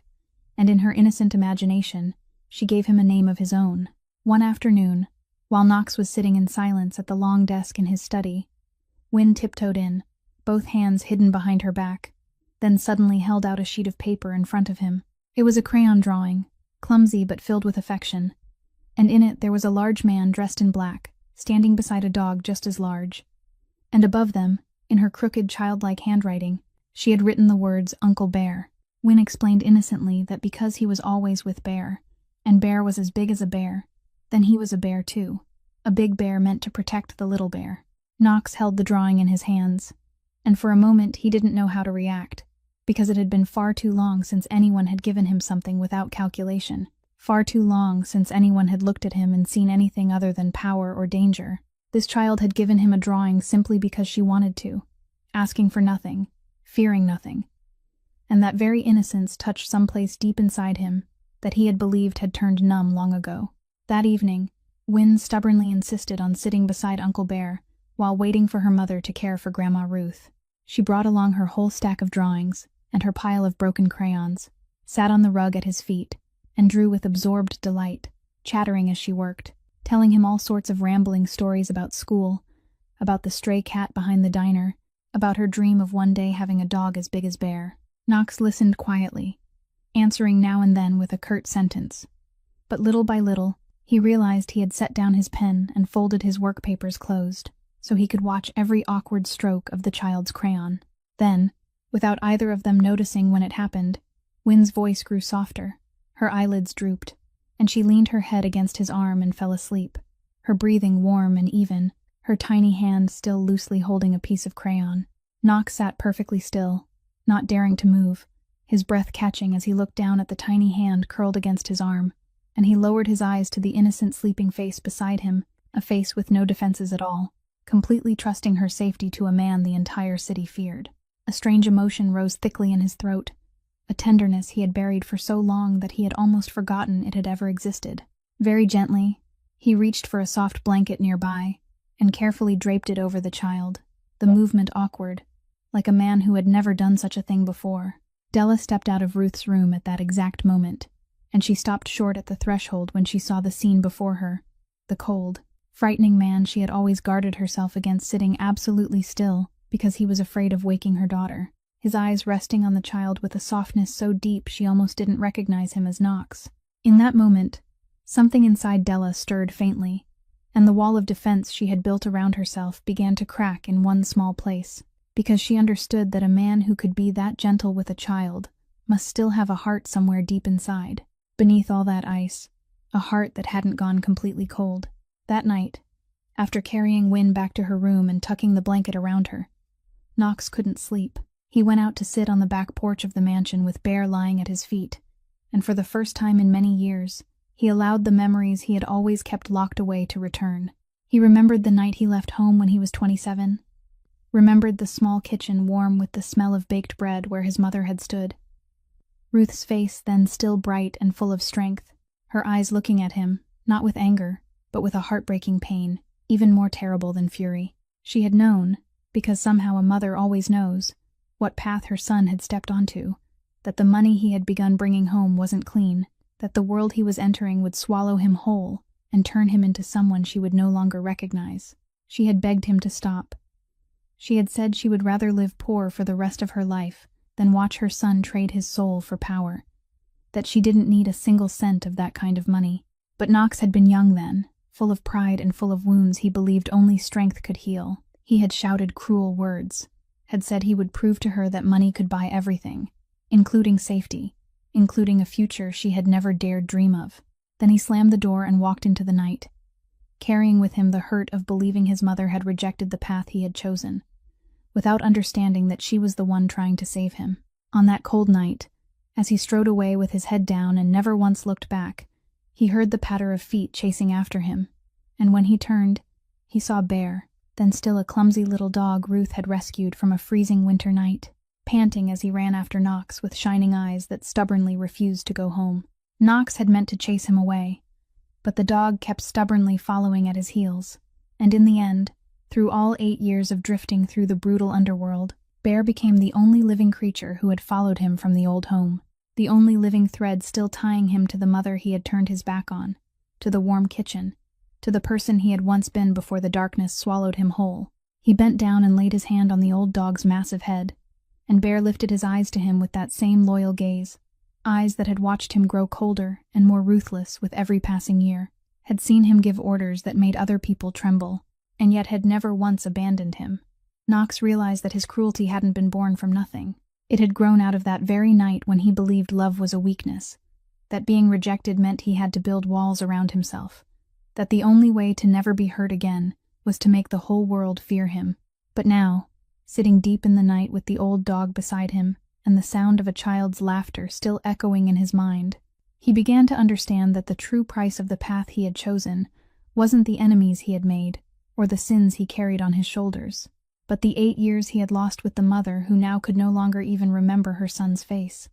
and in her innocent imagination, she gave him a name of his own. One afternoon, while Knox was sitting in silence at the long desk in his study, Wynne tiptoed in, both hands hidden behind her back, then suddenly held out a sheet of paper in front of him. It was a crayon drawing, clumsy but filled with affection, and in it there was a large man dressed in black, standing beside a dog just as large. And above them, in her crooked childlike handwriting, she had written the words Uncle Bear. Wynne explained innocently that because he was always with Bear, and Bear was as big as a bear, then he was a bear too, a big bear meant to protect the little bear. Knox held the drawing in his hands, and for a moment he didn't know how to react, because it had been far too long since anyone had given him something without calculation, far too long since anyone had looked at him and seen anything other than power or danger. This child had given him a drawing simply because she wanted to, asking for nothing, fearing nothing. And that very innocence touched someplace deep inside him that he had believed had turned numb long ago. That evening, Wynne stubbornly insisted on sitting beside Uncle Bear while waiting for her mother to care for Grandma Ruth. She brought along her whole stack of drawings and her pile of broken crayons, sat on the rug at his feet, and drew with absorbed delight, chattering as she worked, telling him all sorts of rambling stories about school, about the stray cat behind the diner, about her dream of one day having a dog as big as Bear. Knox listened quietly, answering now and then with a curt sentence. But little by little, he realized he had set down his pen and folded his work papers closed, so he could watch every awkward stroke of the child's crayon. Then, without either of them noticing when it happened, Wynne's voice grew softer, her eyelids drooped, and she leaned her head against his arm and fell asleep, her breathing warm and even, her tiny hand still loosely holding a piece of crayon. Knox sat perfectly still, not daring to move, his breath catching as he looked down at the tiny hand curled against his arm, and he lowered his eyes to the innocent sleeping face beside him, a face with no defenses at all, completely trusting her safety to a man the entire city feared. A strange emotion rose thickly in his throat, a tenderness he had buried for so long that he had almost forgotten it had ever existed. Very gently, he reached for a soft blanket nearby and carefully draped it over the child, the movement awkward, like a man who had never done such a thing before. Della stepped out of Ruth's room at that exact moment, and she stopped short at the threshold when she saw the scene before her. The cold, frightening man she had always guarded herself against sitting absolutely still because he was afraid of waking her daughter, his eyes resting on the child with a softness so deep she almost didn't recognize him as Knox. In that moment, something inside Della stirred faintly, and the wall of defense she had built around herself began to crack in one small place, because she understood that a man who could be that gentle with a child must still have a heart somewhere deep inside, beneath all that ice, a heart that hadn't gone completely cold. That night, after carrying Wynne back to her room and tucking the blanket around her, Knox couldn't sleep. He went out to sit on the back porch of the mansion with Bear lying at his feet, and for the first time in many years, he allowed the memories he had always kept locked away to return. He remembered the night he left home when he was 27, remembered the small kitchen warm with the smell of baked bread where his mother had stood. Ruth's face then still bright and full of strength, her eyes looking at him, not with anger, but with a heartbreaking pain, even more terrible than fury. She had known, because somehow a mother always knows, what path her son had stepped onto, that the money he had begun bringing home wasn't clean, that the world he was entering would swallow him whole and turn him into someone she would no longer recognize. She had begged him to stop. She had said she would rather live poor for the rest of her life than watch her son trade his soul for power, that she didn't need a single cent of that kind of money. But Knox had been young then, full of pride and full of wounds he believed only strength could heal. He had shouted cruel words, had said he would prove to her that money could buy everything, including safety, including a future she had never dared dream of. Then he slammed the door and walked into the night, carrying with him the hurt of believing his mother had rejected the path he had chosen, without understanding that she was the one trying to save him. On that cold night, as he strode away with his head down and never once looked back, he heard the patter of feet chasing after him, and when he turned, he saw Bear, then still a clumsy little dog Ruth had rescued from a freezing winter night, panting as he ran after Knox with shining eyes that stubbornly refused to go home. Knox had meant to chase him away, but the dog kept stubbornly following at his heels, and in the end, through all 8 years of drifting through the brutal underworld, Bear became the only living creature who had followed him from the old home, the only living thread still tying him to the mother he had turned his back on, to the warm kitchen, to the person he had once been before the darkness swallowed him whole. He bent down and laid his hand on the old dog's massive head, and Bear lifted his eyes to him with that same loyal gaze, eyes that had watched him grow colder and more ruthless with every passing year, had seen him give orders that made other people tremble, and yet had never once abandoned him. Knox realized that his cruelty hadn't been born from nothing. It had grown out of that very night when he believed love was a weakness, that being rejected meant he had to build walls around himself, that the only way to never be hurt again was to make the whole world fear him. But now, sitting deep in the night with the old dog beside him and the sound of a child's laughter still echoing in his mind, he began to understand that the true price of the path he had chosen wasn't the enemies he had made or the sins he carried on his shoulders, but the 8 years he had lost with the mother who now could no longer even remember her son's face.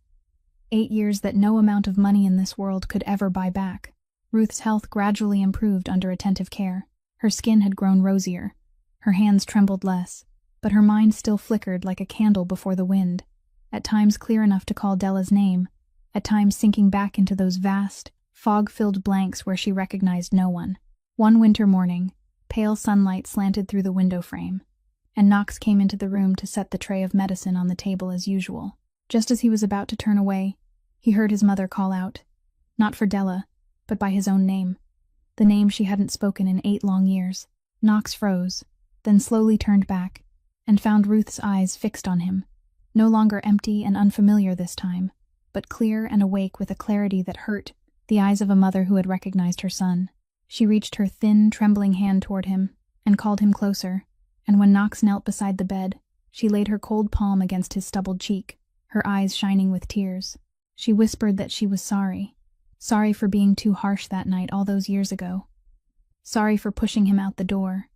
8 years that no amount of money in this world could ever buy back. Ruth's health gradually improved under attentive care. Her skin had grown rosier, her hands trembled less, but her mind still flickered like a candle before the wind, at times clear enough to call Della's name, at times sinking back into those vast, fog-filled blanks where she recognized no one. One winter morning, pale sunlight slanted through the window frame, and Knox came into the room to set the tray of medicine on the table as usual. Just as he was about to turn away, he heard his mother call out, not for Della, but by his own name, the name she hadn't spoken in 8 long years. Knox froze, then slowly turned back, and found Ruth's eyes fixed on him, no longer empty and unfamiliar this time, but clear and awake with a clarity that hurt, the eyes of a mother who had recognized her son. She reached her thin, trembling hand toward him, and called him closer, and when Knox knelt beside the bed, she laid her cold palm against his stubbled cheek, her eyes shining with tears. She whispered that she was sorry. Sorry for being too harsh that night all those years ago. Sorry for pushing him out the door.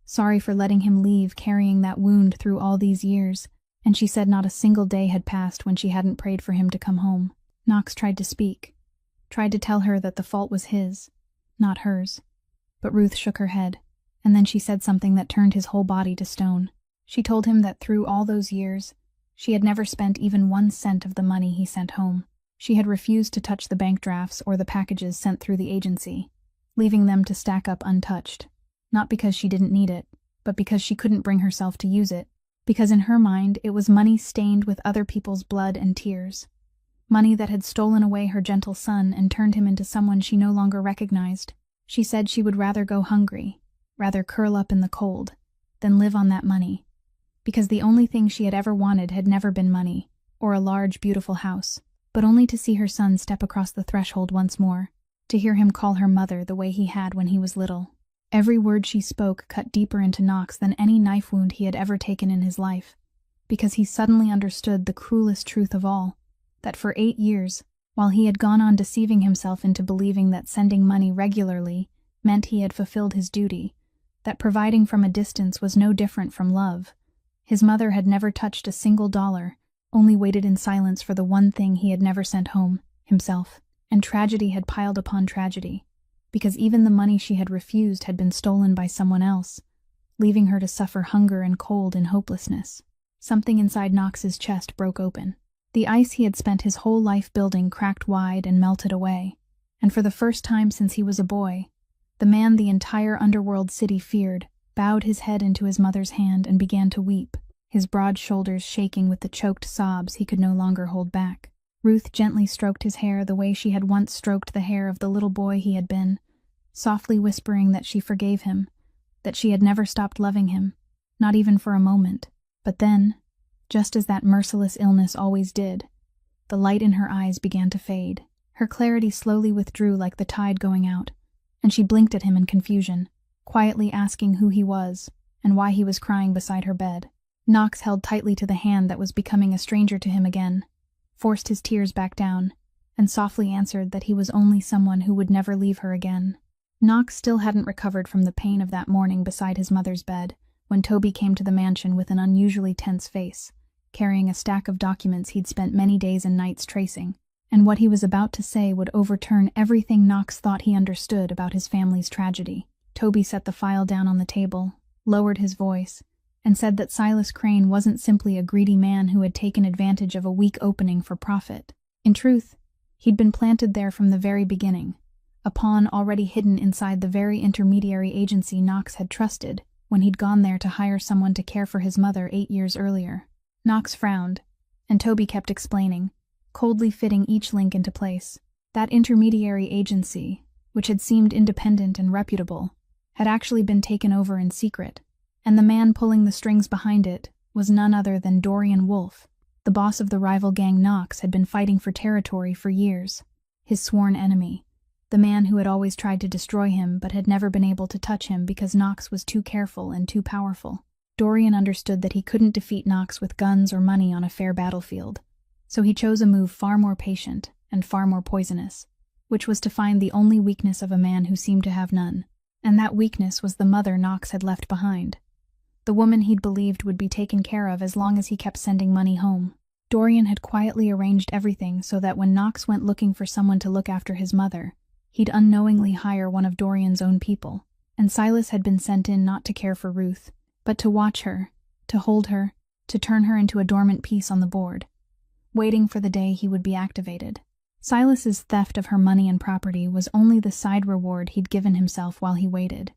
Sorry for letting him leave carrying that wound through all these years, and she said not a single day had passed when she hadn't prayed for him to come home. Knox tried to speak, tried to tell her that the fault was his, not hers. But Ruth shook her head, and then she said something that turned his whole body to stone. She told him that through all those years, she had never spent even 1 cent of the money he sent home. She had refused to touch the bank drafts or the packages sent through the agency, leaving them to stack up untouched. Not because she didn't need it, but because she couldn't bring herself to use it, because in her mind it was money stained with other people's blood and tears. Money that had stolen away her gentle son and turned him into someone she no longer recognized. She said she would rather go hungry, rather curl up in the cold, than live on that money, because the only thing she had ever wanted had never been money, or a large, beautiful house, but only to see her son step across the threshold once more, to hear him call her mother the way he had when he was little. Every word she spoke cut deeper into Knox than any knife wound he had ever taken in his life, because he suddenly understood the cruelest truth of all, that for 8 years, while he had gone on deceiving himself into believing that sending money regularly meant he had fulfilled his duty, that providing from a distance was no different from love, his mother had never touched a single dollar, only waited in silence for the one thing he had never sent home, himself. And tragedy had piled upon tragedy, because even the money she had refused had been stolen by someone else, leaving her to suffer hunger and cold and hopelessness. Something inside Knox's chest broke open. The ice he had spent his whole life building cracked wide and melted away, and for the first time since he was a boy, the man the entire underworld city feared bowed his head into his mother's hand and began to weep, his broad shoulders shaking with the choked sobs he could no longer hold back. Ruth gently stroked his hair the way she had once stroked the hair of the little boy he had been, softly whispering that she forgave him, that she had never stopped loving him, not even for a moment. But then, just as that merciless illness always did, the light in her eyes began to fade. Her clarity slowly withdrew like the tide going out, and she blinked at him in confusion, quietly asking who he was and why he was crying beside her bed. Knox held tightly to the hand that was becoming a stranger to him again, forced his tears back down, and softly answered that he was only someone who would never leave her again. Knox still hadn't recovered from the pain of that morning beside his mother's bed, when Toby came to the mansion with an unusually tense face, carrying a stack of documents he'd spent many days and nights tracing, and what he was about to say would overturn everything Knox thought he understood about his family's tragedy. Toby set the file down on the table, lowered his voice, and said that Silas Crane wasn't simply a greedy man who had taken advantage of a weak opening for profit. In truth, he'd been planted there from the very beginning, a pawn already hidden inside the very intermediary agency Knox had trusted when he'd gone there to hire someone to care for his mother 8 years earlier. Knox frowned, and Toby kept explaining, coldly fitting each link into place. That intermediary agency, which had seemed independent and reputable, had actually been taken over in secret, and the man pulling the strings behind it was none other than Dorian Wolfe, the boss of the rival gang Knox had been fighting for territory for years, his sworn enemy, the man who had always tried to destroy him but had never been able to touch him because Knox was too careful and too powerful. Dorian understood that he couldn't defeat Knox with guns or money on a fair battlefield, so he chose a move far more patient and far more poisonous, which was to find the only weakness of a man who seemed to have none, and that weakness was the mother Knox had left behind, the woman he'd believed would be taken care of as long as he kept sending money home. Dorian had quietly arranged everything so that when Knox went looking for someone to look after his mother, he'd unknowingly hire one of Dorian's own people, and Silas had been sent in not to care for Ruth, but to watch her, to hold her, to turn her into a dormant piece on the board, waiting for the day he would be activated. Silas's theft of her money and property was only the side reward he'd given himself while he waited,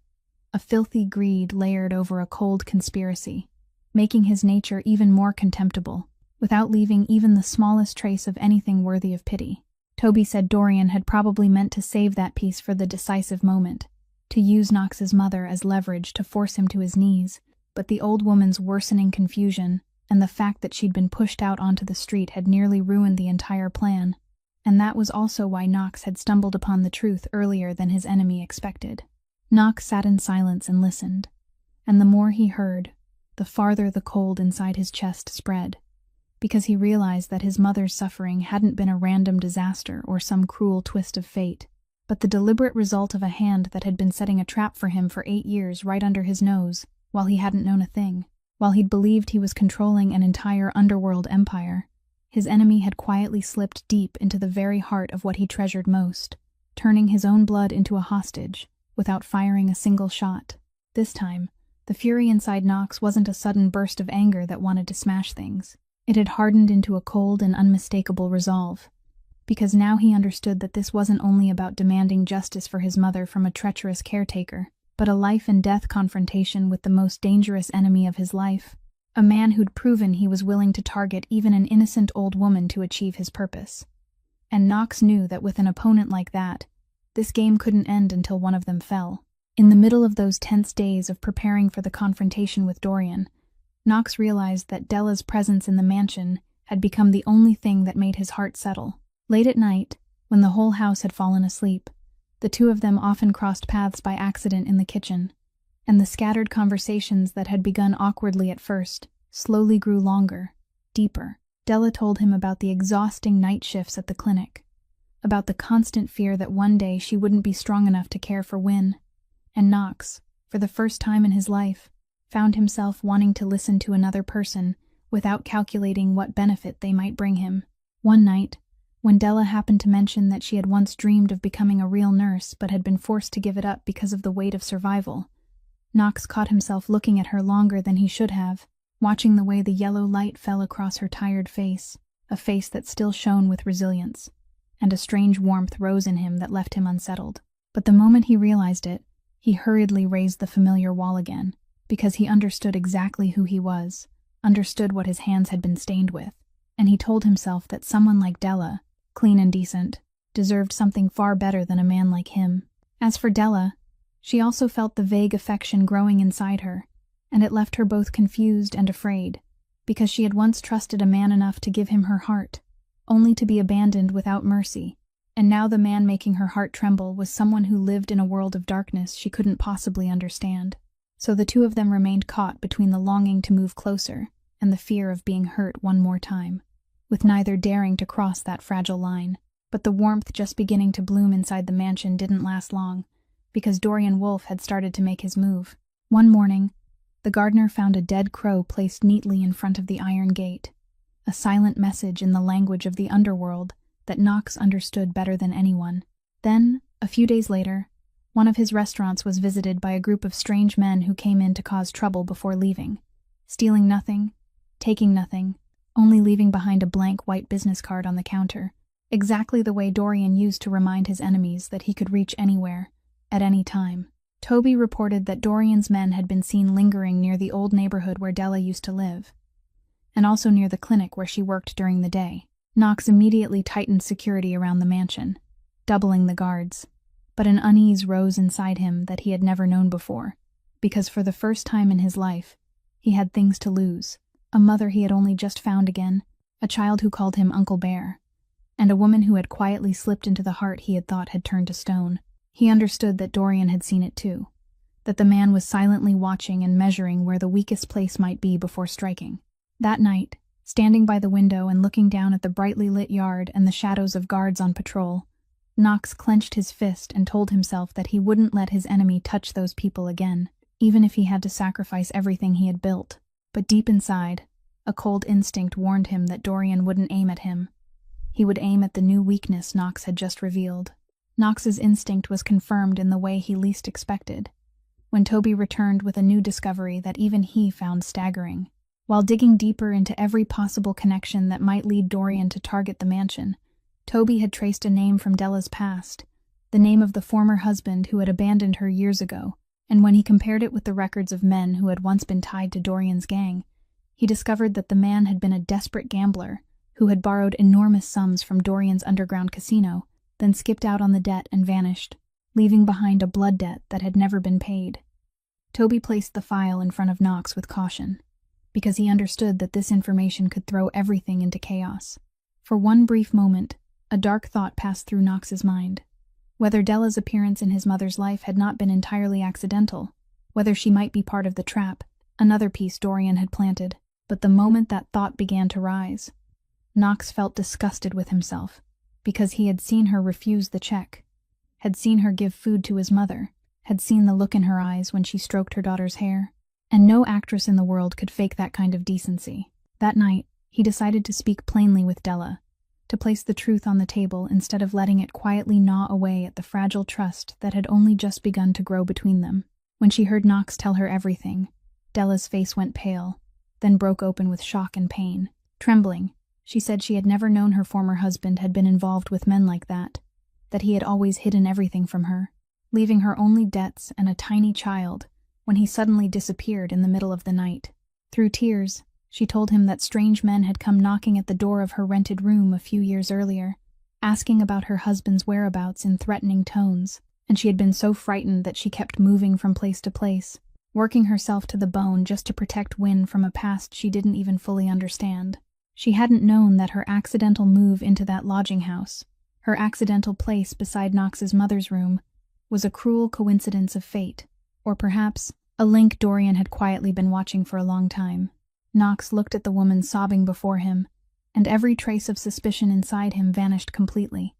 a filthy greed layered over a cold conspiracy, making his nature even more contemptible, without leaving even the smallest trace of anything worthy of pity. Toby said Dorian had probably meant to save that piece for the decisive moment, to use Knox's mother as leverage to force him to his knees, but the old woman's worsening confusion and the fact that she'd been pushed out onto the street had nearly ruined the entire plan, and that was also why Knox had stumbled upon the truth earlier than his enemy expected. Knox sat in silence and listened, and the more he heard, the farther the cold inside his chest spread, because he realized that his mother's suffering hadn't been a random disaster or some cruel twist of fate, but the deliberate result of a hand that had been setting a trap for him for 8 years right under his nose, while he hadn't known a thing. While he'd believed he was controlling an entire underworld empire, his enemy had quietly slipped deep into the very heart of what he treasured most, turning his own blood into a hostage without firing a single shot. This time, the fury inside Knox wasn't a sudden burst of anger that wanted to smash things. It had hardened into a cold and unmistakable resolve, because now he understood that this wasn't only about demanding justice for his mother from a treacherous caretaker, but a life-and-death confrontation with the most dangerous enemy of his life, a man who'd proven he was willing to target even an innocent old woman to achieve his purpose. And Knox knew that with an opponent like that, this game couldn't end until one of them fell. In the middle of those tense days of preparing for the confrontation with Dorian, Knox realized that Della's presence in the mansion had become the only thing that made his heart settle. Late at night, when the whole house had fallen asleep, the two of them often crossed paths by accident in the kitchen, and the scattered conversations that had begun awkwardly at first slowly grew longer, deeper. Della told him about the exhausting night shifts at the clinic, about the constant fear that one day she wouldn't be strong enough to care for Wynne, and Knox, for the first time in his life, found himself wanting to listen to another person without calculating what benefit they might bring him. One night, when Della happened to mention that she had once dreamed of becoming a real nurse but had been forced to give it up because of the weight of survival, Knox caught himself looking at her longer than he should have, watching the way the yellow light fell across her tired face, a face that still shone with resilience, and a strange warmth rose in him that left him unsettled. But the moment he realized it, he hurriedly raised the familiar wall again, because he understood exactly who he was, understood what his hands had been stained with, and he told himself that someone like Della, clean and decent, deserved something far better than a man like him. As for Della, she also felt the vague affection growing inside her, and it left her both confused and afraid, because she had once trusted a man enough to give him her heart, only to be abandoned without mercy, and now the man making her heart tremble was someone who lived in a world of darkness she couldn't possibly understand. So the two of them remained caught between the longing to move closer and the fear of being hurt one more time, with neither daring to cross that fragile line. But the warmth just beginning to bloom inside the mansion didn't last long, because Dorian Wolfe had started to make his move. One morning, the gardener found a dead crow placed neatly in front of the iron gate, a silent message in the language of the underworld that Knox understood better than anyone. Then, a few days later, one of his restaurants was visited by a group of strange men who came in to cause trouble before leaving, stealing nothing, taking nothing, only leaving behind a blank white business card on the counter, exactly the way Dorian used to remind his enemies that he could reach anywhere, at any time. Toby reported that Dorian's men had been seen lingering near the old neighborhood where Della used to live, and also near the clinic where she worked during the day. Knox immediately tightened security around the mansion, doubling the guards, but an unease rose inside him that he had never known before, because for the first time in his life, he had things to lose: a mother he had only just found again, a child who called him Uncle Bear, and a woman who had quietly slipped into the heart he had thought had turned to stone. He understood that Dorian had seen it too, that the man was silently watching and measuring where the weakest place might be before striking. That night, standing by the window and looking down at the brightly lit yard and the shadows of guards on patrol, Knox clenched his fist and told himself that he wouldn't let his enemy touch those people again, even if he had to sacrifice everything he had built. But deep inside, a cold instinct warned him that Dorian wouldn't aim at him. He would aim at the new weakness Knox had just revealed. Knox's instinct was confirmed in the way he least expected, when Toby returned with a new discovery that even he found staggering. While digging deeper into every possible connection that might lead Dorian to target the mansion, Toby had traced a name from Della's past, the name of the former husband who had abandoned her years ago, and when he compared it with the records of men who had once been tied to Dorian's gang, he discovered that the man had been a desperate gambler who had borrowed enormous sums from Dorian's underground casino, then skipped out on the debt and vanished, leaving behind a blood debt that had never been paid. Toby placed the file in front of Knox with caution, because he understood that this information could throw everything into chaos. For one brief moment, a dark thought passed through Knox's mind. Whether Della's appearance in his mother's life had not been entirely accidental, whether she might be part of the trap, another piece Dorian had planted. But the moment that thought began to rise, Knox felt disgusted with himself, because he had seen her refuse the check, had seen her give food to his mother, had seen the look in her eyes when she stroked her daughter's hair, and no actress in the world could fake that kind of decency. That night, he decided to speak plainly with Della, to place the truth on the table instead of letting it quietly gnaw away at the fragile trust that had only just begun to grow between them. When she heard Knox tell her everything, Della's face went pale, then broke open with shock and pain. Trembling, she said she had never known her former husband had been involved with men like that he had always hidden everything from her, leaving her only debts and a tiny child when he suddenly disappeared in the middle of the night. Through tears, she told him that strange men had come knocking at the door of her rented room a few years earlier, asking about her husband's whereabouts in threatening tones, and she had been so frightened that she kept moving from place to place, working herself to the bone just to protect Wynne from a past she didn't even fully understand. She hadn't known that her accidental move into that lodging house, her accidental place beside Knox's mother's room, was a cruel coincidence of fate, or perhaps a link Dorian had quietly been watching for a long time. Knox looked at the woman sobbing before him, and every trace of suspicion inside him vanished completely,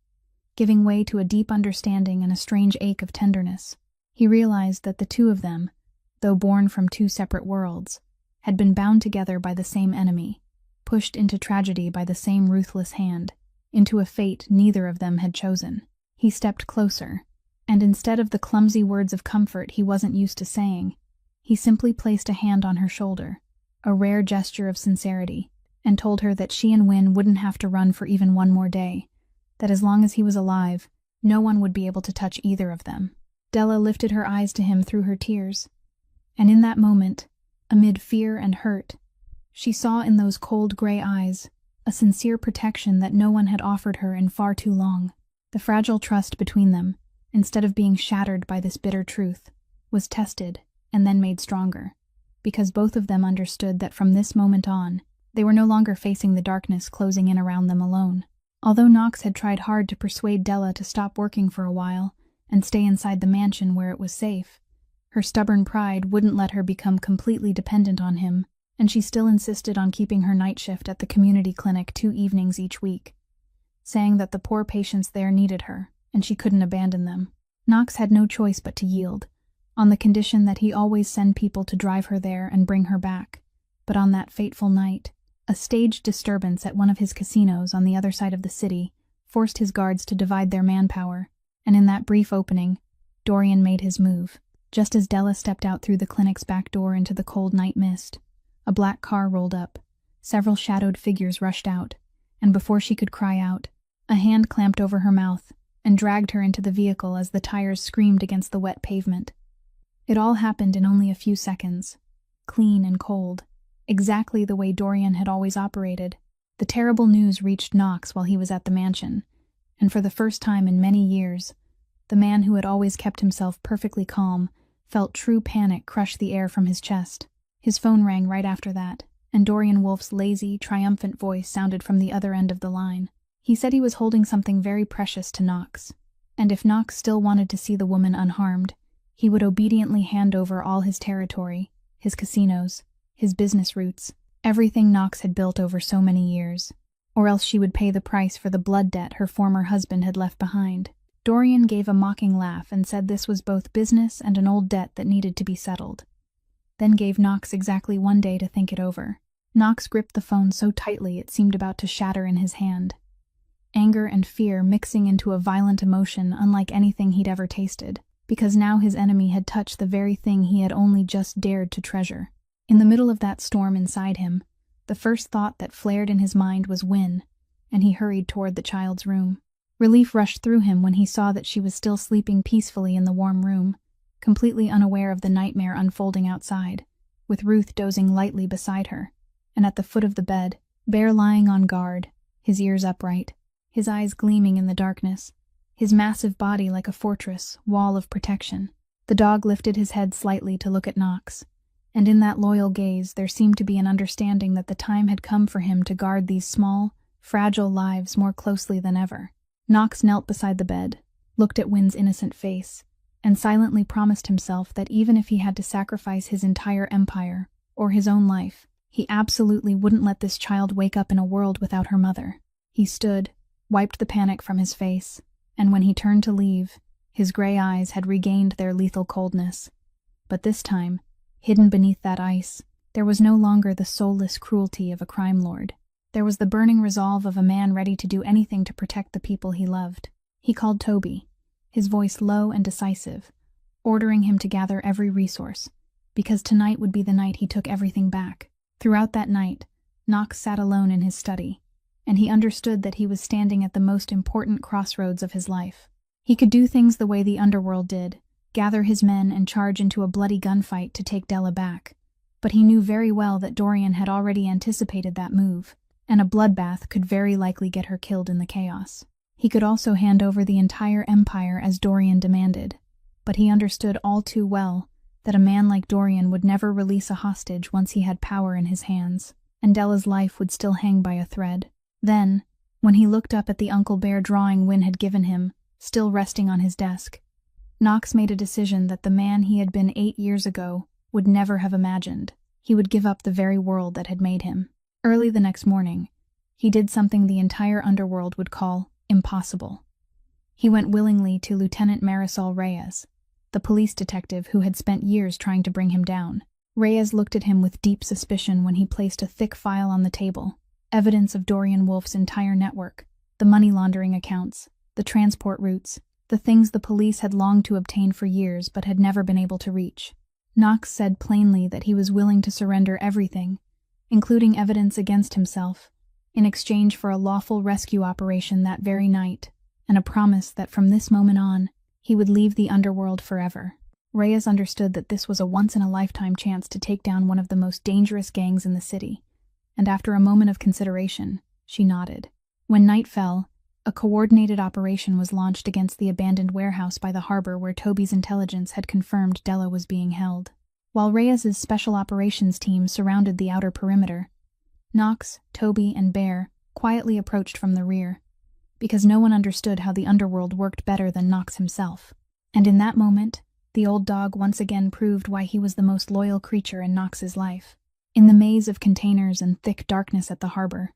giving way to a deep understanding and a strange ache of tenderness. He realized that the two of them, though born from two separate worlds, had been bound together by the same enemy, pushed into tragedy by the same ruthless hand, into a fate neither of them had chosen. He stepped closer, and instead of the clumsy words of comfort he wasn't used to saying, he simply placed a hand on her shoulder, a rare gesture of sincerity, and told her that she and Wynne wouldn't have to run for even one more day, that as long as he was alive, no one would be able to touch either of them. Della lifted her eyes to him through her tears, and in that moment, amid fear and hurt, she saw in those cold gray eyes a sincere protection that no one had offered her in far too long. The fragile trust between them, instead of being shattered by this bitter truth, was tested and then made stronger, because both of them understood that from this moment on, they were no longer facing the darkness closing in around them alone. Although Knox had tried hard to persuade Della to stop working for a while and stay inside the mansion where it was safe, her stubborn pride wouldn't let her become completely dependent on him, and she still insisted on keeping her night shift at the community clinic 2 evenings each week, saying that the poor patients there needed her, and she couldn't abandon them. Knox had no choice but to yield, on the condition that he always send people to drive her there and bring her back. But on that fateful night, a staged disturbance at one of his casinos on the other side of the city forced his guards to divide their manpower, and in that brief opening, Dorian made his move. Just as Della stepped out through the clinic's back door into the cold night mist, a black car rolled up, several shadowed figures rushed out, and before she could cry out, a hand clamped over her mouth and dragged her into the vehicle as the tires screamed against the wet pavement. It all happened in only a few seconds, clean and cold, exactly the way Dorian had always operated. The terrible news reached Knox while he was at the mansion, and for the first time in many years, the man who had always kept himself perfectly calm felt true panic crush the air from his chest. His phone rang right after that, and Dorian Wolf's lazy, triumphant voice sounded from the other end of the line. He said he was holding something very precious to Knox, and if Knox still wanted to see the woman unharmed, he would obediently hand over all his territory, his casinos, his business routes, everything Knox had built over so many years, or else she would pay the price for the blood debt her former husband had left behind. Dorian gave a mocking laugh and said this was both business and an old debt that needed to be settled, then gave Knox exactly 1 day to think it over. Knox gripped the phone so tightly it seemed about to shatter in his hand, anger and fear mixing into a violent emotion unlike anything he'd ever tasted, because now his enemy had touched the very thing he had only just dared to treasure. In the middle of that storm inside him, the first thought that flared in his mind was Wynne, and he hurried toward the child's room. Relief rushed through him when he saw that she was still sleeping peacefully in the warm room, completely unaware of the nightmare unfolding outside, with Ruth dozing lightly beside her, and at the foot of the bed, Bear lying on guard, his ears upright, his eyes gleaming in the darkness, his massive body like a fortress, wall of protection. The dog lifted his head slightly to look at Knox, and in that loyal gaze there seemed to be an understanding that the time had come for him to guard these small, fragile lives more closely than ever. Knox knelt beside the bed, looked at Wynne's innocent face, and silently promised himself that even if he had to sacrifice his entire empire, or his own life, he absolutely wouldn't let this child wake up in a world without her mother. He stood, wiped the panic from his face, and when he turned to leave, his gray eyes had regained their lethal coldness. But this time, Hidden beneath that ice, there was no longer the soulless cruelty of a crime lord. There was the burning resolve of a man ready to do anything to protect the people he loved. He called Toby, his voice low and decisive, ordering him to gather every resource, because tonight would be the night he took everything back. Throughout that night, Knox sat alone in his study, and he understood that he was standing at the most important crossroads of his life. He could do things the way the underworld did, gather his men and charge into a bloody gunfight to take Della back. But he knew very well that Dorian had already anticipated that move, and a bloodbath could very likely get her killed in the chaos. He could also hand over the entire empire as Dorian demanded, but he understood all too well that a man like Dorian would never release a hostage once he had power in his hands, and Della's life would still hang by a thread. Then, when he looked up at the Uncle Bear drawing Wynne had given him, still resting on his desk, Knox made a decision that the man he had been 8 years ago would never have imagined. He would give up the very world that had made him. Early the next morning, he did something the entire underworld would call impossible. He went willingly to Lieutenant Marisol Reyes, the police detective who had spent years trying to bring him down. Reyes looked at him with deep suspicion when he placed a thick file on the table, evidence of Dorian Wolf's entire network, the money laundering accounts, the transport routes, the things the police had longed to obtain for years but had never been able to reach. Knox said plainly that he was willing to surrender everything, including evidence against himself, in exchange for a lawful rescue operation that very night, and a promise that from this moment on, he would leave the underworld forever. Reyes understood that this was a once-in-a-lifetime chance to take down one of the most dangerous gangs in the city, and after a moment of consideration, she nodded. When night fell, a coordinated operation was launched against the abandoned warehouse by the harbor where Toby's intelligence had confirmed Della was being held. While Reyes's special operations team surrounded the outer perimeter, Knox, Toby, and Bear quietly approached from the rear, because no one understood how the underworld worked better than Knox himself. And in that moment, the old dog once again proved why he was the most loyal creature in Knox's life. In the maze of containers and thick darkness at the harbor,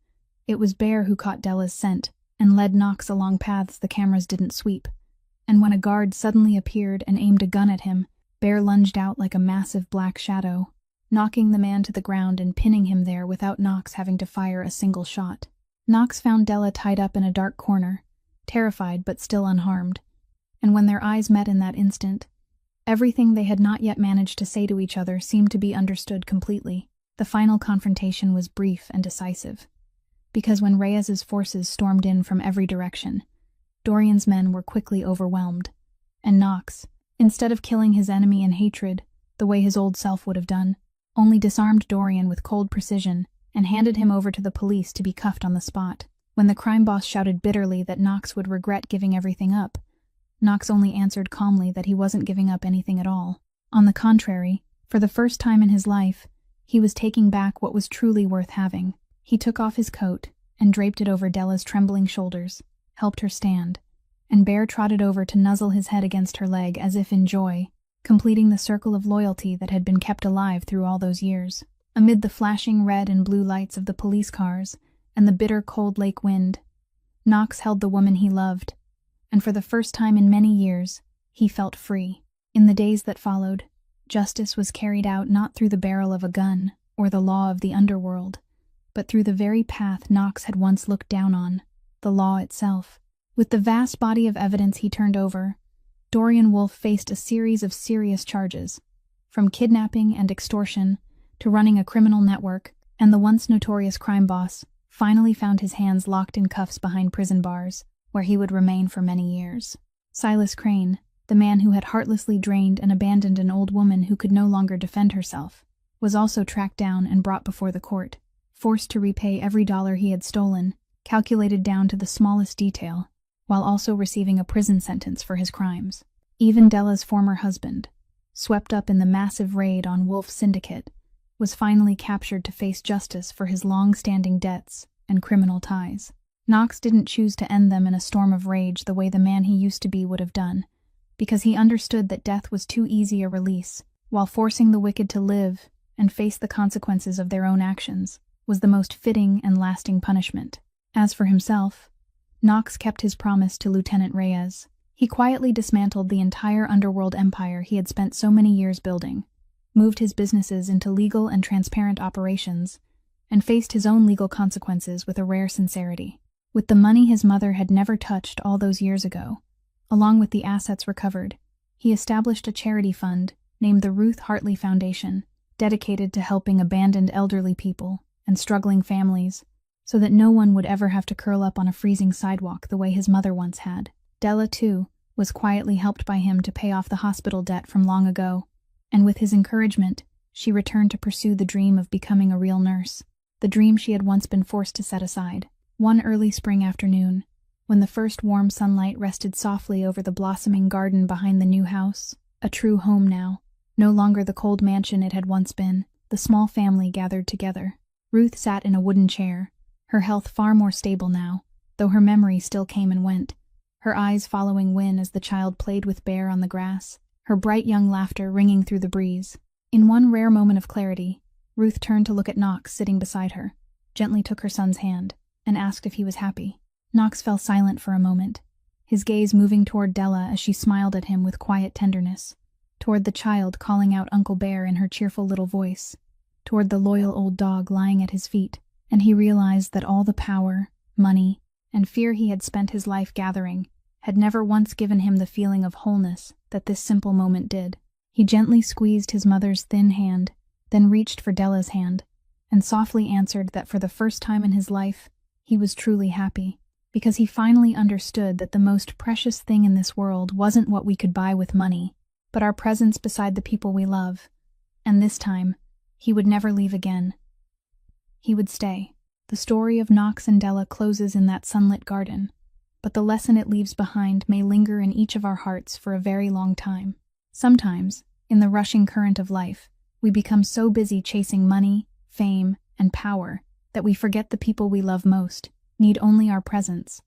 it was Bear who caught Della's scent and led Knox along paths the cameras didn't sweep. And when a guard suddenly appeared and aimed a gun at him, Bear lunged out like a massive black shadow, knocking the man to the ground and pinning him there without Knox having to fire a single shot. Knox found Della tied up in a dark corner, terrified but still unharmed, and when their eyes met in that instant, everything they had not yet managed to say to each other seemed to be understood completely. The final confrontation was brief and decisive, because when Reyes's forces stormed in from every direction, Dorian's men were quickly overwhelmed, and Knox, instead of killing his enemy in hatred, the way his old self would have done, only disarmed Dorian with cold precision and handed him over to the police to be cuffed on the spot. When the crime boss shouted bitterly that Knox would regret giving everything up, Knox only answered calmly that he wasn't giving up anything at all. On the contrary, for the first time in his life, he was taking back what was truly worth having. He took off his coat and draped it over Della's trembling shoulders, helped her stand, and Bear trotted over to nuzzle his head against her leg as if in joy, completing the circle of loyalty that had been kept alive through all those years. Amid the flashing red and blue lights of the police cars and the bitter cold lake wind, Knox held the woman he loved, and for the first time in many years, he felt free. In the days that followed, justice was carried out not through the barrel of a gun or the law of the underworld, but through the very path Knox had once looked down on, the law itself. With the vast body of evidence he turned over, Dorian Wolf faced a series of serious charges, from kidnapping and extortion to running a criminal network, and the once notorious crime boss finally found his hands locked in cuffs behind prison bars, where he would remain for many years. Silas Crane, the man who had heartlessly drained and abandoned an old woman who could no longer defend herself, was also tracked down and brought before the court, forced to repay every dollar he had stolen, calculated down to the smallest detail, while also receiving a prison sentence for his crimes. Even Della's former husband, swept up in the massive raid on Wolf's syndicate, was finally captured to face justice for his long-standing debts and criminal ties. Knox didn't choose to end them in a storm of rage the way the man he used to be would have done, because he understood that death was too easy a release, while forcing the wicked to live and face the consequences of their own actions was the most fitting and lasting punishment. As for himself, Knox kept his promise to Lieutenant Reyes. He quietly dismantled the entire underworld empire he had spent so many years building, moved his businesses into legal and transparent operations, and faced his own legal consequences with a rare sincerity. With the money his mother had never touched all those years ago, along with the assets recovered, he established a charity fund named the Ruth Hartley Foundation, dedicated to helping abandoned elderly people and struggling families, so that no one would ever have to curl up on a freezing sidewalk the way his mother once had. Della, too, was quietly helped by him to pay off the hospital debt from long ago, and with his encouragement, she returned to pursue the dream of becoming a real nurse, the dream she had once been forced to set aside. One early spring afternoon, when the first warm sunlight rested softly over the blossoming garden behind the new house, a true home now, no longer the cold mansion it had once been, the small family gathered together. Ruth sat in a wooden chair, her health far more stable now, though her memory still came and went, her eyes following Win as the child played with Bear on the grass, her bright young laughter ringing through the breeze. In one rare moment of clarity, Ruth turned to look at Knox sitting beside her, gently took her son's hand, and asked if he was happy. Knox fell silent for a moment, his gaze moving toward Della as she smiled at him with quiet tenderness, toward the child calling out Uncle Bear in her cheerful little voice, toward the loyal old dog lying at his feet, and he realized that all the power, money, and fear he had spent his life gathering had never once given him the feeling of wholeness that this simple moment did. He gently squeezed his mother's thin hand, then reached for Della's hand, and softly answered that for the first time in his life, he was truly happy, because he finally understood that the most precious thing in this world wasn't what we could buy with money, but our presence beside the people we love. And this time, he would never leave again. He would stay. The story of Knox and Della closes in that sunlit garden, but the lesson it leaves behind may linger in each of our hearts for a very long time. Sometimes, in the rushing current of life, we become so busy chasing money, fame, and power that we forget the people we love most need only our presence,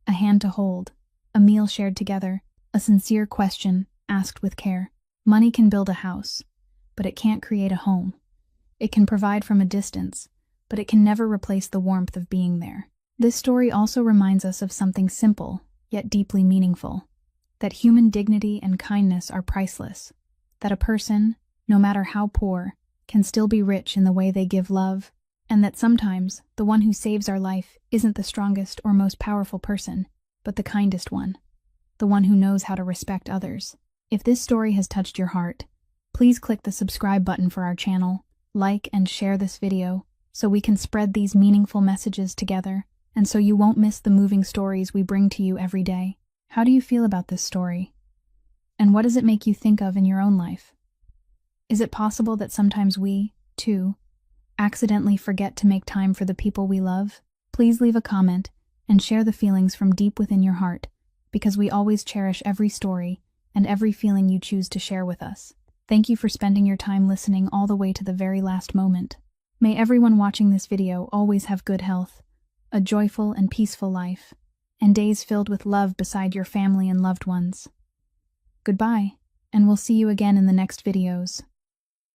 a hand to hold, a meal shared together, a sincere question asked with care. Money can build a house, but it can't create a home. It can provide from a distance, but it can never replace the warmth of being there. This story also reminds us of something simple, yet deeply meaningful, that human dignity and kindness are priceless, that a person, no matter how poor, can still be rich in the way they give love, and that sometimes the one who saves our life isn't the strongest or most powerful person, but the kindest one, the one who knows how to respect others. If this story has touched your heart, please click the subscribe button for our channel, like and share this video, so we can spread these meaningful messages together, and so you won't miss the moving stories we bring to you every day. How do you feel about this story? And what does it make you think of in your own life? Is it possible that sometimes we, too, accidentally forget to make time for the people we love? Please leave a comment and share the feelings from deep within your heart, because we always cherish every story and every feeling you choose to share with us. Thank you for spending your time listening all the way to the very last moment. May everyone watching this video always have good health, a joyful and peaceful life, and days filled with love beside your family and loved ones. Goodbye, and we'll see you again in the next videos.